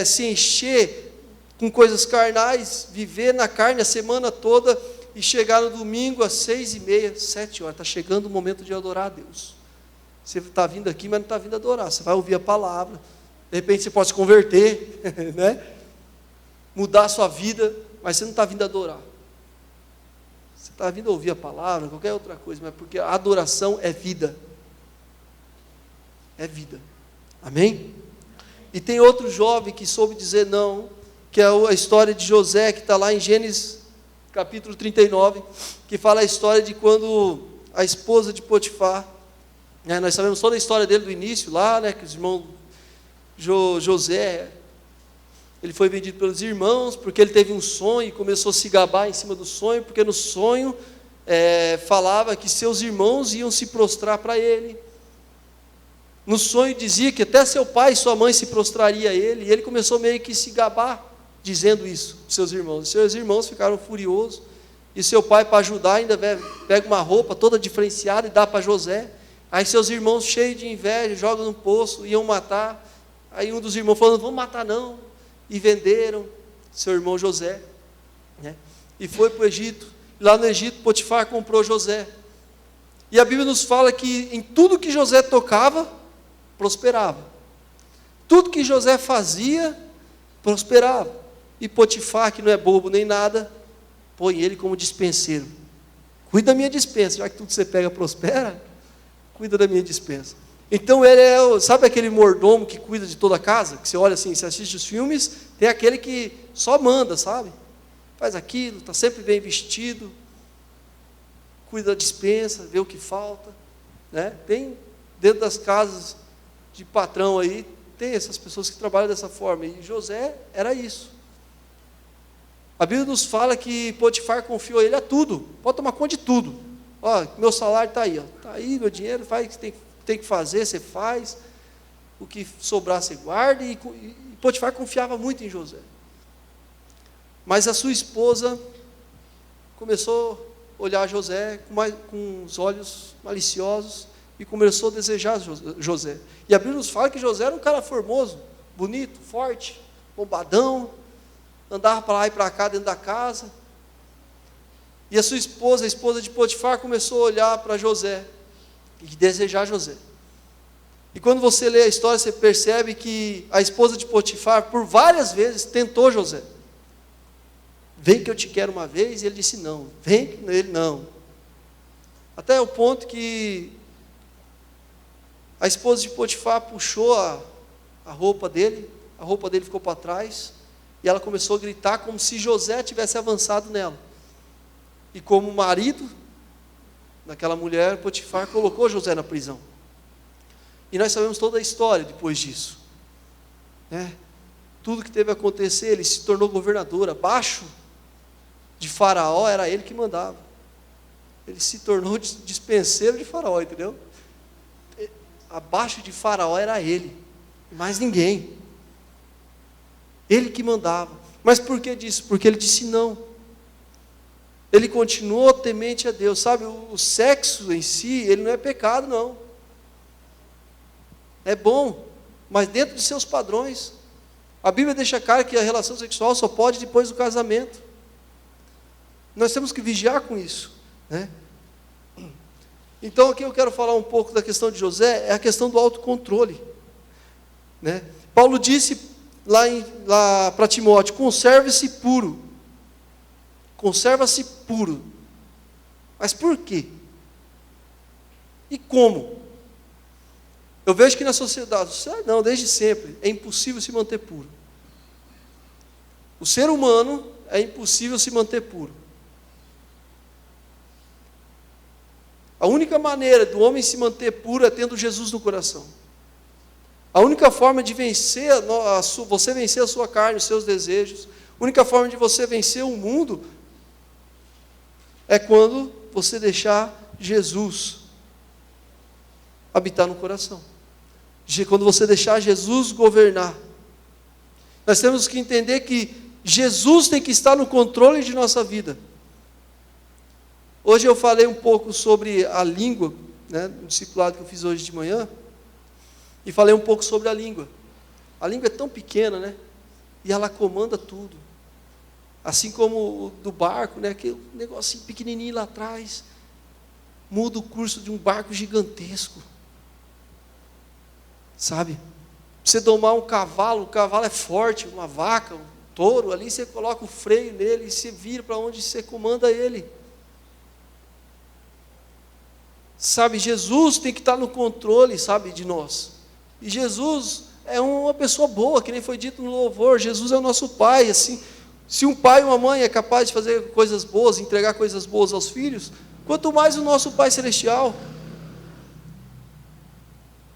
se encher com coisas carnais, viver na carne a semana toda, e chegar no domingo às 6h30, 7 horas, está chegando o momento de adorar a Deus. Você está vindo aqui, mas não está vindo adorar, você vai ouvir a palavra, de repente você pode se converter, né? Mudar a sua vida, mas você não está vindo adorar. Você está vindo ouvir a palavra, qualquer outra coisa, mas porque a adoração é vida. É vida. Amém? E tem outro jovem que soube dizer não, que é a história de José, que está lá em Gênesis capítulo 39, que fala a história de quando a esposa de Potifar, né, nós sabemos toda a história dele do início lá, né, que os irmãos José, ele foi vendido pelos irmãos, porque ele teve um sonho e começou a se gabar em cima do sonho, porque no sonho falava que seus irmãos iam se prostrar para ele, No sonho dizia que até seu pai e sua mãe se prostraria a ele, e ele começou meio que se gabar, dizendo isso para seus irmãos. Seus irmãos ficaram furiosos, e seu pai, para ajudar, ainda pega uma roupa toda diferenciada e dá para José. Aí seus irmãos, cheios de inveja, jogam no poço, iam matar. Aí um dos irmãos falou: não vamos matar não, e venderam seu irmão José, né? E foi para o Egito. Lá no Egito, Potifar comprou José, e a Bíblia nos fala que em tudo que José tocava, prosperava. Tudo que José fazia, prosperava. E Potifar, que não é bobo nem nada, põe ele como dispenseiro. Cuida da minha dispensa, já que tudo que você pega prospera, cuida da minha dispensa. Então ele é, sabe aquele mordomo que cuida de toda a casa? Que você olha assim, você assiste os filmes, tem aquele que só manda, sabe? Faz aquilo, está sempre bem vestido, cuida da dispensa, vê o que falta, né? Tem dentro das casas de patrão aí, tem essas pessoas que trabalham dessa forma, e José era isso. A Bíblia nos fala que Potifar confiou a ele a tudo, pode tomar conta de tudo. Ó, meu salário está aí, está aí meu dinheiro, faz o que tem que fazer, você faz, o que sobrar você guarda, e Potifar confiava muito em José. Mas a sua esposa começou a olhar José com os olhos maliciosos, e começou a desejar José. E a Bíblia nos fala que José era um cara formoso, bonito, forte, bombadão, andava para lá e para cá dentro da casa. E a sua esposa, a esposa de Potifar, começou a olhar para José e desejar José. E quando você lê a história, você percebe que a esposa de Potifar, por várias vezes, tentou José. Vem que eu te quero uma vez, e ele disse não. Vem que ele não. Até o ponto que a esposa de Potifar puxou a roupa dele ficou para trás, e ela começou a gritar como se José tivesse avançado nela. E como marido daquela mulher, Potifar colocou José na prisão. E nós sabemos toda a história depois disso, né? Tudo que teve a acontecer, ele se tornou governador, abaixo de Faraó, era ele que mandava. Ele se tornou dispenseiro de Faraó, entendeu? Abaixo de Faraó era ele, mais ninguém. Ele que mandava. Mas por que disso? Porque ele disse não. Ele continuou temente a Deus. Sabe, o sexo em si, ele não é pecado, não. É bom, mas dentro de seus padrões. A Bíblia deixa claro que a relação sexual só pode depois do casamento. Nós temos que vigiar com isso, né? Então aqui eu quero falar um pouco da questão de José, é a questão do autocontrole, né? Paulo disse lá para Timóteo: conserve-se puro. Conserva-se puro. Mas por quê? E como? Eu vejo que na sociedade, não, desde sempre, é impossível se manter puro. O ser humano é impossível se manter puro. A única maneira do homem se manter puro é tendo Jesus no coração. A única forma de vencer, você vencer a sua carne, os seus desejos, a única forma de você vencer o mundo é quando você deixar Jesus habitar no coração. Quando você deixar Jesus governar. Nós temos que entender que Jesus tem que estar no controle de nossa vida. Hoje eu falei um pouco sobre a língua, né, no discipulado que eu fiz hoje de manhã, e falei um pouco sobre a língua. A língua é tão pequena, né? E ela comanda tudo. Assim como o do barco, né, aquele negocinho pequenininho lá atrás, muda o curso de um barco gigantesco. Sabe? Você domar um cavalo, o cavalo é forte, uma vaca, um touro, ali você coloca o freio nele e você vira para onde você comanda ele. Sabe, Jesus tem que estar no controle, sabe, de nós. E Jesus é uma pessoa boa, que nem foi dito no louvor. Jesus é o nosso Pai, assim. Se um pai e uma mãe é capaz de fazer coisas boas, entregar coisas boas aos filhos, quanto mais o nosso Pai Celestial.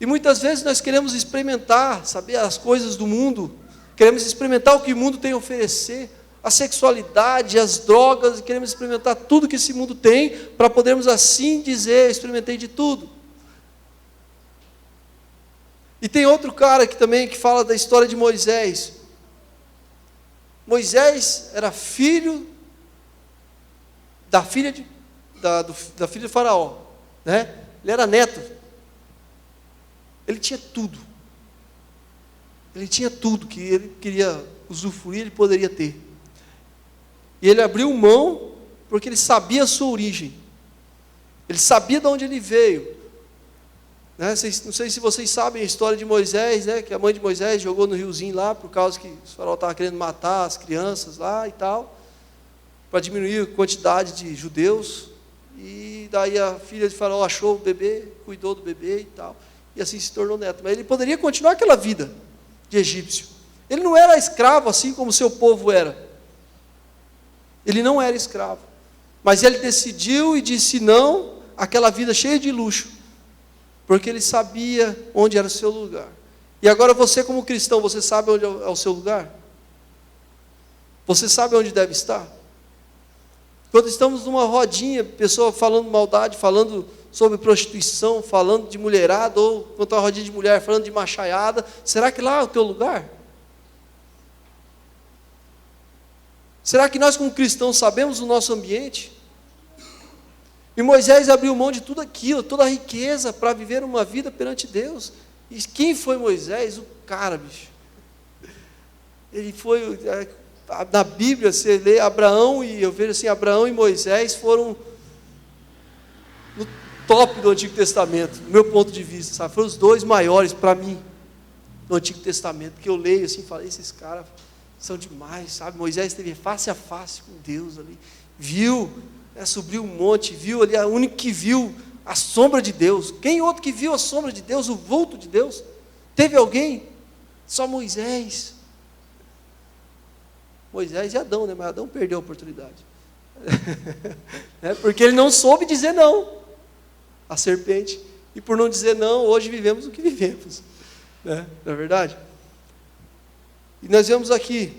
E muitas vezes nós queremos experimentar, saber, as coisas do mundo, queremos experimentar o que o mundo tem a oferecer, a sexualidade, as drogas, e queremos experimentar tudo que esse mundo tem, para podermos assim dizer: experimentei de tudo. E tem outro cara que também que fala da história de Moisés. Moisés era filho da filha de Faraó, né? Ele era neto. Ele tinha tudo. Ele tinha tudo que ele queria usufruir, ele poderia ter. E ele abriu mão porque ele sabia a sua origem. Ele sabia de onde ele veio. Né? Não sei se vocês sabem a história de Moisés, né? Que a mãe de Moisés jogou no riozinho lá, por causa que o Faraó estava querendo matar as crianças lá e tal, para diminuir a quantidade de judeus. E daí a filha de Faraó achou o bebê, cuidou do bebê e tal, e assim se tornou neto. Mas ele poderia continuar aquela vida de egípcio. Ele não era escravo assim como o seu povo era. Ele não era escravo. Mas ele decidiu e disse não àquela vida cheia de luxo, porque ele sabia onde era o seu lugar. E agora você, como cristão, você sabe onde é o seu lugar? Você sabe onde deve estar? Quando estamos numa rodinha, pessoa falando maldade, falando sobre prostituição, falando de mulherada, ou quando uma rodinha de mulher falando de machaiada, será que lá é o teu lugar? Será que nós, como cristãos, sabemos o nosso ambiente? E Moisés abriu mão de tudo aquilo, toda a riqueza, para viver uma vida perante Deus. E quem foi Moisés? O cara, bicho. Ele foi, na Bíblia, você lê Abraão, e eu vejo assim, Abraão e Moisés foram no top do Antigo Testamento, do meu ponto de vista, sabe? Foram os dois maiores para mim, no Antigo Testamento, que eu leio assim, falei, esses caras são demais, sabe? Moisés esteve face a face com Deus ali, viu, subiu um monte, viu ali, a única que viu a sombra de Deus. Quem outro que viu a sombra de Deus, o vulto de Deus? Teve alguém? Só Moisés. Moisés e Adão, né? Mas Adão perdeu a oportunidade. Porque ele não soube dizer não à serpente. E por não dizer não, hoje vivemos o que vivemos. Não é verdade? E nós vemos aqui,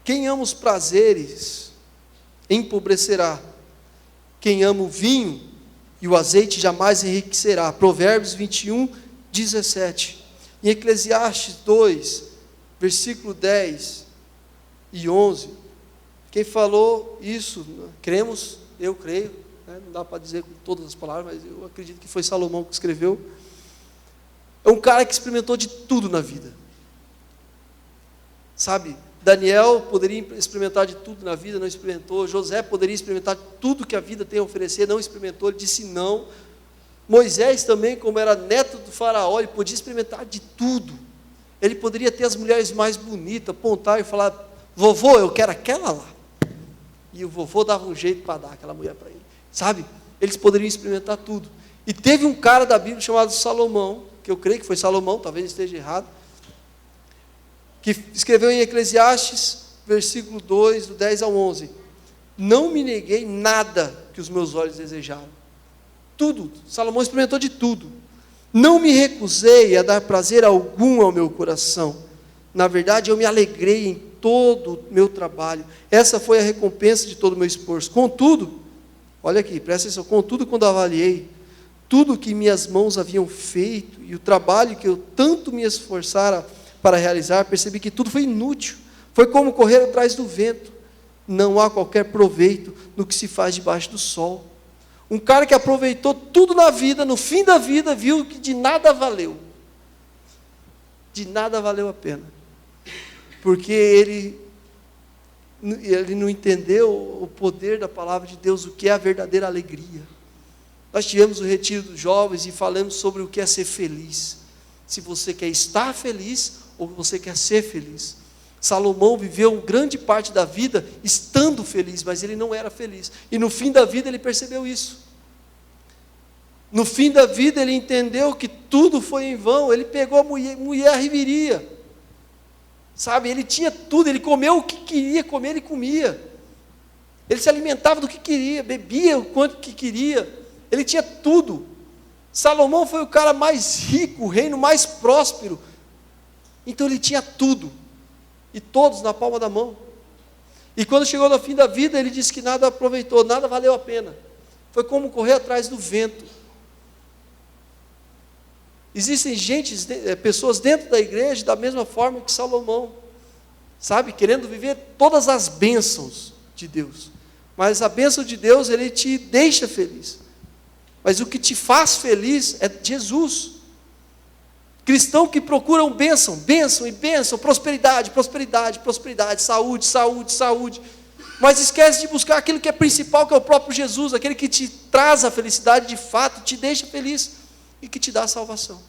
quem ama os prazeres empobrecerá, quem ama o vinho e o azeite jamais enriquecerá. Provérbios 21, 17. Em Eclesiastes 2, versículo 10 e 11, quem falou isso, cremos, eu creio, né? Não dá para dizer com todas as palavras, mas eu acredito que foi Salomão que escreveu. É um cara que experimentou de tudo na vida, sabe? Daniel poderia experimentar de tudo na vida, não experimentou. José poderia experimentar tudo que a vida tem a oferecer, não experimentou, ele disse não. Moisés também, como era neto do faraó, ele podia experimentar de tudo. Ele poderia ter as mulheres mais bonitas, apontar e falar, vovô, eu quero aquela lá. E o vovô dava um jeito para dar aquela mulher para ele, sabe? Eles poderiam experimentar tudo. E teve um cara da Bíblia chamado Salomão, que eu creio que foi Salomão, talvez esteja errado, que escreveu em Eclesiastes, versículo 2, do 10 ao 11, não me neguei nada que os meus olhos desejaram. Tudo, Salomão experimentou de tudo. Não me recusei a dar prazer algum ao meu coração. Na verdade, eu me alegrei em todo o meu trabalho. Essa foi a recompensa de todo o meu esforço. Contudo, olha aqui, presta atenção, contudo, quando avaliei tudo que minhas mãos haviam feito e o trabalho que eu tanto me esforçara para realizar, percebi que tudo foi inútil, foi como correr atrás do vento, não há qualquer proveito no que se faz debaixo do sol. Um cara que aproveitou tudo na vida, no fim da vida, viu que de nada valeu a pena, porque ele não entendeu o poder da palavra de Deus, o que é a verdadeira alegria. Nós tivemos o retiro dos jovens e falamos sobre o que é ser feliz, se você quer estar feliz, ou você quer ser feliz. Salomão viveu grande parte da vida estando feliz, mas ele não era feliz, e no fim da vida ele percebeu isso. No fim da vida ele entendeu que tudo foi em vão. Ele pegou a mulher riveria, sabe, ele tinha tudo, ele comeu o que queria comer, ele comia, ele se alimentava do que queria, bebia o quanto que queria, ele tinha tudo. Salomão foi o cara mais rico, o reino mais próspero, então ele tinha tudo, e todos na palma da mão. E quando chegou no fim da vida, ele disse que nada aproveitou, nada valeu a pena, foi como correr atrás do vento. Existem pessoas dentro da igreja da mesma forma que Salomão, sabe, querendo viver todas as bênçãos de Deus. Mas a bênção de Deus, ele te deixa feliz. Mas o que te faz feliz é Jesus. Cristão que procuram bênção, bênção e bênção, prosperidade, prosperidade, prosperidade, saúde, saúde, saúde. Mas esquece de buscar aquilo que é principal, que é o próprio Jesus, aquele que te traz a felicidade de fato, te deixa feliz e que te dá a salvação.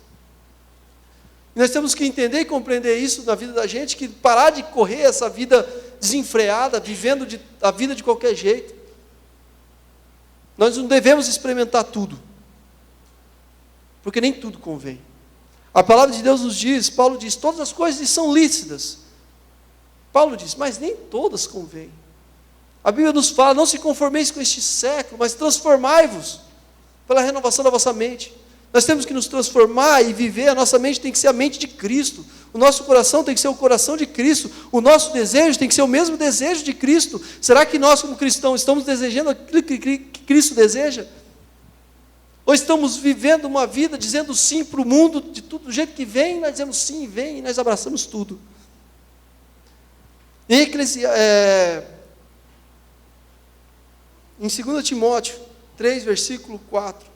E nós temos que entender e compreender isso na vida da gente, que parar de correr essa vida desenfreada, vivendo a vida de qualquer jeito. Nós não devemos experimentar tudo, porque nem tudo convém. A palavra de Deus nos diz, Paulo diz, todas as coisas são lícitas. Paulo diz, mas nem todas convêm. A Bíblia nos fala, não se conformeis com este século, mas transformai-vos pela renovação da vossa mente. Nós temos que nos transformar e viver, a nossa mente tem que ser a mente de Cristo, o nosso coração tem que ser o coração de Cristo, o nosso desejo tem que ser o mesmo desejo de Cristo. Será que nós como cristãos estamos desejando aquilo que Cristo deseja? Ou estamos vivendo uma vida dizendo sim para o mundo, de tudo, do jeito que vem, nós dizemos sim, vem, e nós abraçamos tudo. Em 2 Timóteo 3, versículo 4,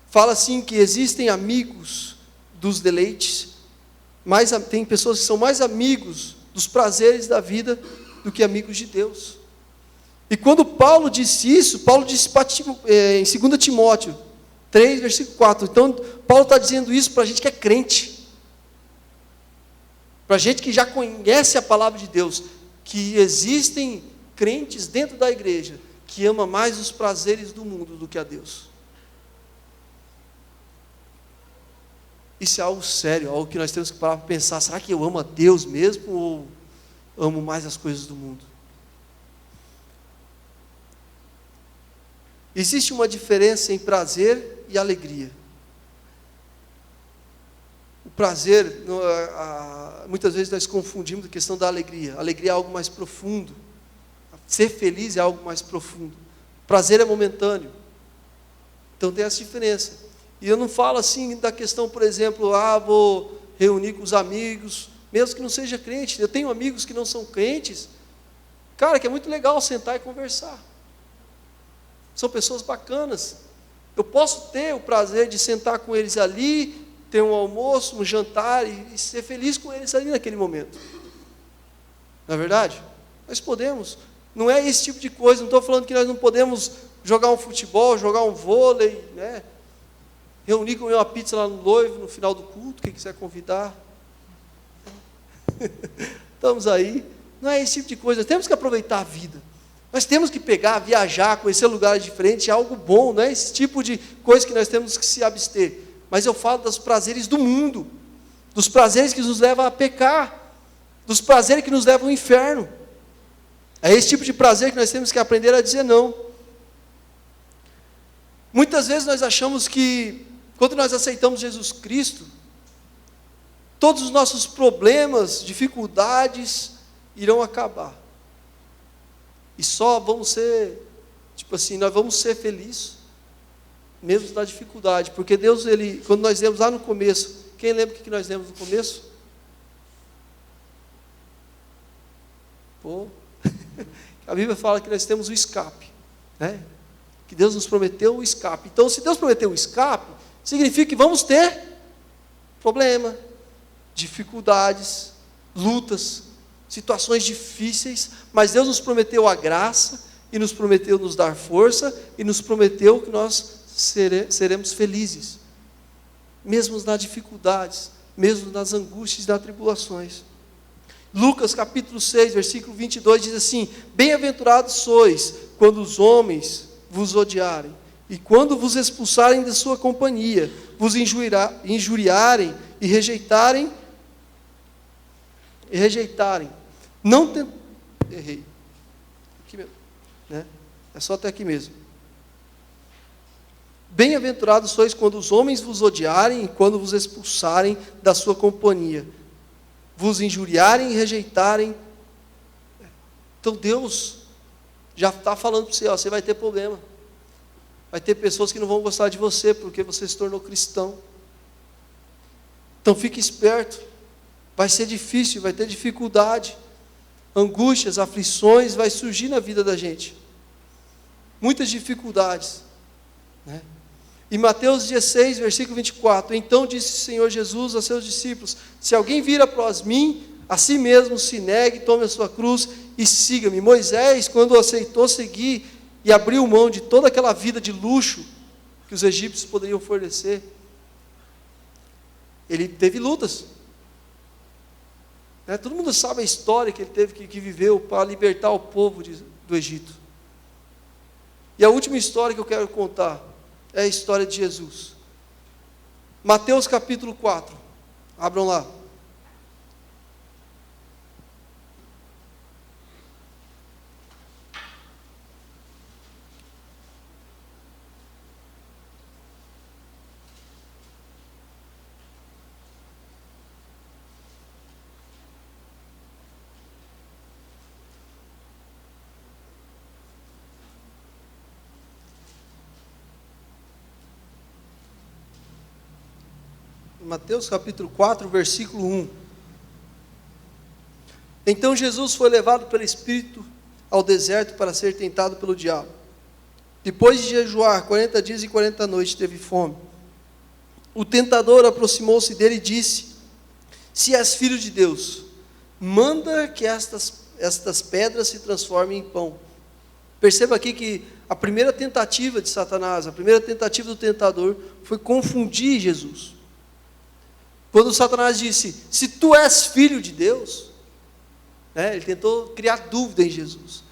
fala assim que existem amigos dos deleites, tem pessoas que são mais amigos dos prazeres da vida do que amigos de Deus. E quando Paulo disse isso, Paulo disse em 2 Timóteo 3, versículo 4, então Paulo está dizendo isso para a gente que é crente, para a gente que já conhece a palavra de Deus, que existem crentes dentro da igreja, que ama mais os prazeres do mundo do que a Deus. Isso é algo sério, algo que nós temos que parar para pensar, será que eu amo a Deus mesmo, ou amo mais as coisas do mundo? Existe uma diferença em prazer e alegria. O prazer, muitas vezes nós confundimos a questão da alegria. A alegria é algo mais profundo. Ser feliz é algo mais profundo. O prazer é momentâneo. Então tem essa diferença. E eu não falo assim da questão, por exemplo, vou reunir com os amigos, mesmo que não seja crente. Eu tenho amigos que não são crentes, cara, que é muito legal sentar e conversar. São pessoas bacanas. Eu posso ter o prazer de sentar com eles ali, ter um almoço, um jantar e ser feliz com eles ali naquele momento. Não é verdade? Nós podemos. Não é esse tipo de coisa. Não estou falando que nós não podemos jogar um futebol, jogar um vôlei, né? Reunir, comer uma pizza lá no noivo, no final do culto, quem quiser convidar. Estamos aí. Não é esse tipo de coisa. Temos que aproveitar a vida. Nós temos que pegar, viajar, conhecer lugares diferentes, é algo bom, não é esse tipo de coisa que nós temos que se abster. Mas eu falo dos prazeres do mundo, dos prazeres que nos levam a pecar, dos prazeres que nos levam ao inferno. É esse tipo de prazer que nós temos que aprender a dizer não. Muitas vezes nós achamos que, quando nós aceitamos Jesus Cristo, todos os nossos problemas, dificuldades, irão acabar. E só vamos ser, nós vamos ser felizes, mesmo na dificuldade, porque Deus, quando nós lemos lá no começo, quem lembra o que nós lemos no começo? A Bíblia fala que nós temos o escape, né? Que Deus nos prometeu o escape. Então, se Deus prometeu o escape, significa que vamos ter problema, dificuldades, lutas, situações difíceis, mas Deus nos prometeu a graça, e nos prometeu nos dar força, e nos prometeu que nós seremos felizes, mesmo nas dificuldades, mesmo nas angústias e nas tribulações. Lucas capítulo 6, versículo 22 diz assim: bem-aventurados sois quando os homens vos odiarem, e quando vos expulsarem da sua companhia, vos injuriarem e rejeitarem. Errei. Aqui mesmo, né? É só até aqui mesmo. Bem-aventurados sois quando os homens vos odiarem e quando vos expulsarem da sua companhia, vos injuriarem e rejeitarem. Então Deus já está falando para você, você vai ter problema. Vai ter pessoas que não vão gostar de você porque você se tornou cristão. Então fique esperto, vai ser difícil, vai ter dificuldade, angústias, aflições, vai surgir na vida da gente, muitas dificuldades, né? Em Mateus 16, versículo 24, então disse o Senhor Jesus a seus discípulos, se alguém vir após mim, a si mesmo se negue, tome a sua cruz e siga-me. Moisés, quando aceitou seguir e abriu mão de toda aquela vida de luxo que os egípcios poderiam fornecer, ele teve lutas, né? Todo mundo sabe a história que ele teve que viveu para libertar o povo do Egito. E a última história que eu quero contar é a história de Jesus. Mateus capítulo 4. Abram lá. Mateus capítulo 4, versículo 1. Então Jesus foi levado pelo Espírito ao deserto para ser tentado pelo diabo. Depois de jejuar 40 dias e 40 noites, teve fome. O tentador aproximou-se dele e disse, se és filho de Deus, manda que estas pedras se transformem em pão. Perceba aqui que a primeira tentativa de Satanás, a primeira tentativa do tentador, foi confundir Jesus. Quando Satanás disse, se tu és filho de Deus, né, ele tentou criar dúvida em Jesus.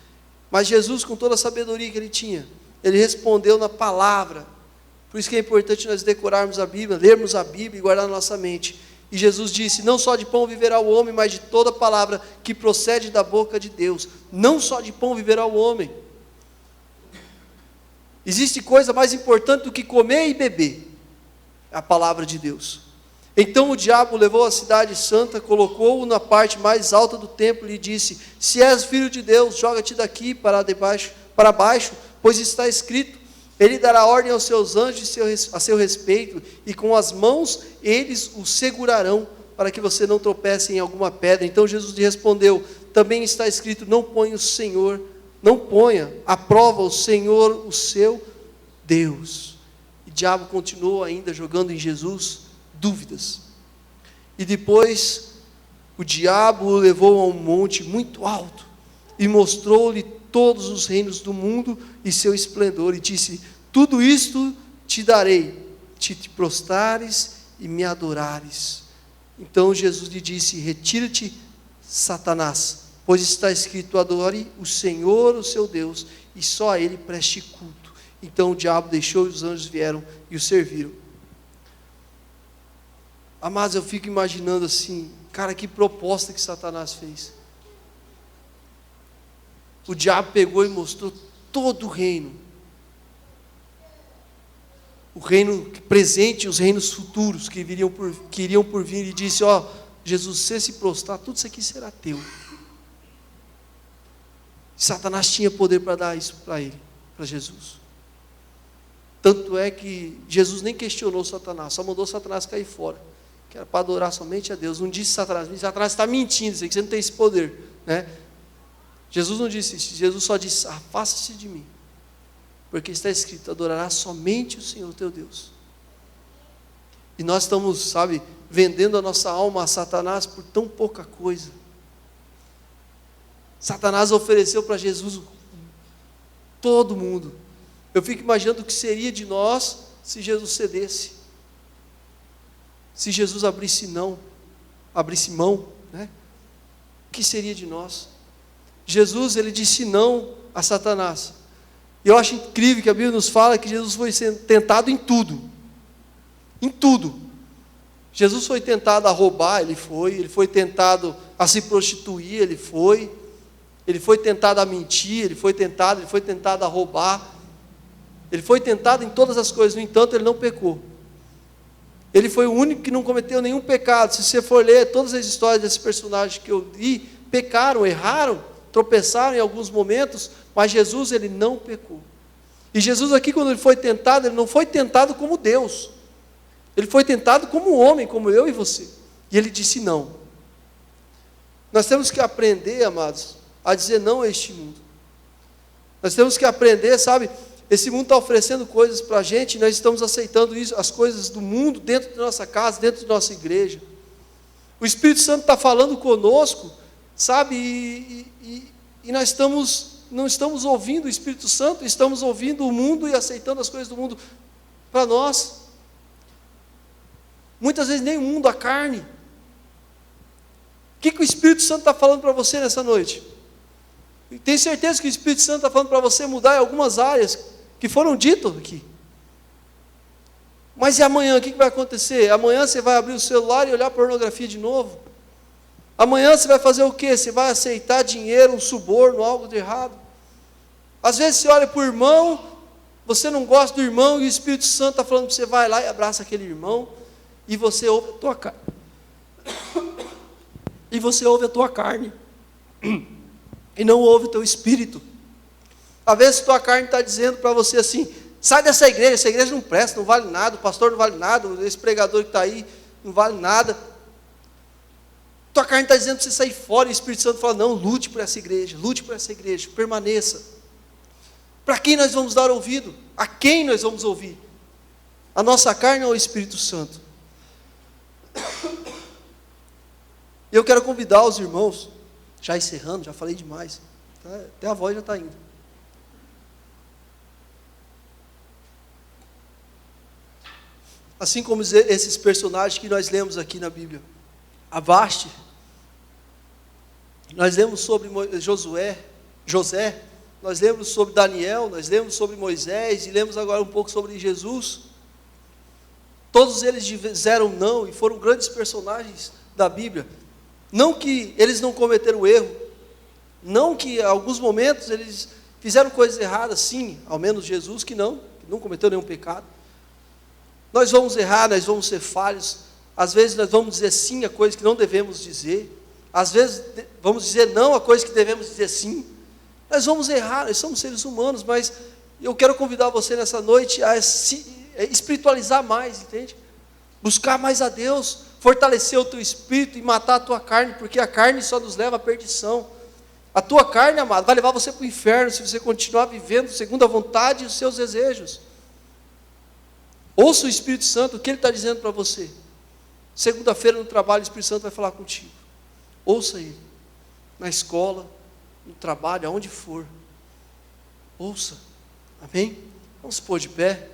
Mas Jesus, com toda a sabedoria que ele tinha, ele respondeu na palavra. Por isso que é importante nós decorarmos a Bíblia, lermos a Bíblia e guardar na nossa mente. E Jesus disse, não só de pão viverá o homem, mas de toda palavra que procede da boca de Deus. Não só de pão viverá o homem. Existe coisa mais importante do que comer e beber. A palavra de Deus. Então o diabo levou a cidade santa, colocou-o na parte mais alta do templo e lhe disse, se és filho de Deus, joga-te daqui para baixo, pois está escrito, ele dará ordem aos seus anjos a seu respeito, e com as mãos eles o segurarão, para que você não tropece em alguma pedra. Então Jesus lhe respondeu, também está escrito, não ponha à prova o Senhor, o seu Deus. E o diabo continuou ainda jogando em Jesus dúvidas. E depois o diabo o levou a um monte muito alto e mostrou-lhe todos os reinos do mundo e seu esplendor, e disse, tudo isto te darei, te prostrares e me adorares. Então Jesus lhe disse, retira-te, Satanás, pois está escrito, adore o Senhor, o seu Deus, e só a ele preste culto. Então o diabo deixou e os anjos vieram e o serviram. Amados, eu fico imaginando assim, cara, que proposta que Satanás fez. O diabo pegou e mostrou todo o reino. O reino presente e os reinos futuros que iriam por vir, e disse, ó, Jesus, se você se prostrar, tudo isso aqui será teu. Satanás tinha poder para dar isso para ele, para Jesus. Tanto é que Jesus nem questionou Satanás, só mandou Satanás cair fora. Que era para adorar somente a Deus. Não disse Satanás está mentindo, você não tem esse poder, né? Jesus não disse isso, Jesus só disse, afasta-se de mim, porque está escrito, adorarás somente o Senhor teu Deus. E nós estamos, vendendo a nossa alma a Satanás por tão pouca coisa. Satanás ofereceu para Jesus todo mundo. Eu fico imaginando o que seria de nós se Jesus cedesse. Se Jesus abrisse mão, né? O que seria de nós? Jesus, ele disse não a Satanás. E eu acho incrível que a Bíblia nos fala que Jesus foi tentado em tudo. Em tudo. Jesus foi tentado a roubar, ele foi tentado a se prostituir, ele foi tentado a mentir, ele foi tentado a roubar, ele foi tentado em todas as coisas, no entanto ele não pecou. Ele foi o único que não cometeu nenhum pecado. Se você for ler todas as histórias desses personagens que eu li, pecaram, erraram, tropeçaram em alguns momentos, mas Jesus, ele não pecou. E Jesus aqui, quando ele foi tentado, ele não foi tentado como Deus. Ele foi tentado como um homem, como eu e você. E ele disse não. Nós temos que aprender, amados, a dizer não a este mundo. Nós temos que aprender, sabe? Esse mundo está oferecendo coisas para a gente, e nós estamos aceitando isso, as coisas do mundo, dentro da nossa casa, dentro da nossa igreja. O Espírito Santo está falando conosco, sabe? E nós não estamos ouvindo o Espírito Santo, estamos ouvindo o mundo e aceitando as coisas do mundo para nós. Muitas vezes nem o mundo, a carne. O que o Espírito Santo está falando para você nessa noite? Tenho certeza que o Espírito Santo está falando para você mudar em algumas áreas que foram ditas aqui. Mas e amanhã, o que vai acontecer? Amanhã você vai abrir o celular e olhar pornografia de novo? Amanhã você vai fazer o quê? Você vai aceitar dinheiro, um suborno, algo de errado? Às vezes você olha para o irmão, você não gosta do irmão, e o Espírito Santo está falando para você, vai lá e abraça aquele irmão, e você ouve a tua carne. E você ouve a tua carne. E não ouve o teu espírito. Às vezes a tua carne está dizendo para você assim, sai dessa igreja, essa igreja não presta, não vale nada, o pastor não vale nada, esse pregador que está aí não vale nada. Tua carne está dizendo para você sair fora, e o Espírito Santo fala, não, lute por essa igreja, permaneça. Para quem nós vamos dar ouvido? A quem nós vamos ouvir? A nossa carne ou o Espírito Santo? Eu quero convidar os irmãos, já encerrando, já falei demais, até a voz já está indo. Assim como esses personagens que nós lemos aqui na Bíblia, a Vasti, nós lemos sobre José, nós lemos sobre Daniel, nós lemos sobre Moisés, e lemos agora um pouco sobre Jesus. Todos eles disseram não, e foram grandes personagens da Bíblia. Não que eles não cometeram erro, não que em alguns momentos eles fizeram coisas erradas, sim, ao menos Jesus que não cometeu nenhum pecado. Nós vamos errar, nós vamos ser falhos, às vezes nós vamos dizer sim a coisas que não devemos dizer, às vezes vamos dizer não a coisas que devemos dizer sim. Nós vamos errar, nós somos seres humanos, mas eu quero convidar você nessa noite a se espiritualizar mais, entende? Buscar mais a Deus, fortalecer o teu espírito e matar a tua carne, porque a carne só nos leva à perdição. A tua carne, amado, vai levar você para o inferno, se você continuar vivendo segundo a vontade e os seus desejos. Ouça o Espírito Santo, o que ele está dizendo para você. Segunda-feira no trabalho, o Espírito Santo vai falar contigo. Ouça ele, na escola, no trabalho, aonde for. Ouça, amém? Vamos pôr de pé.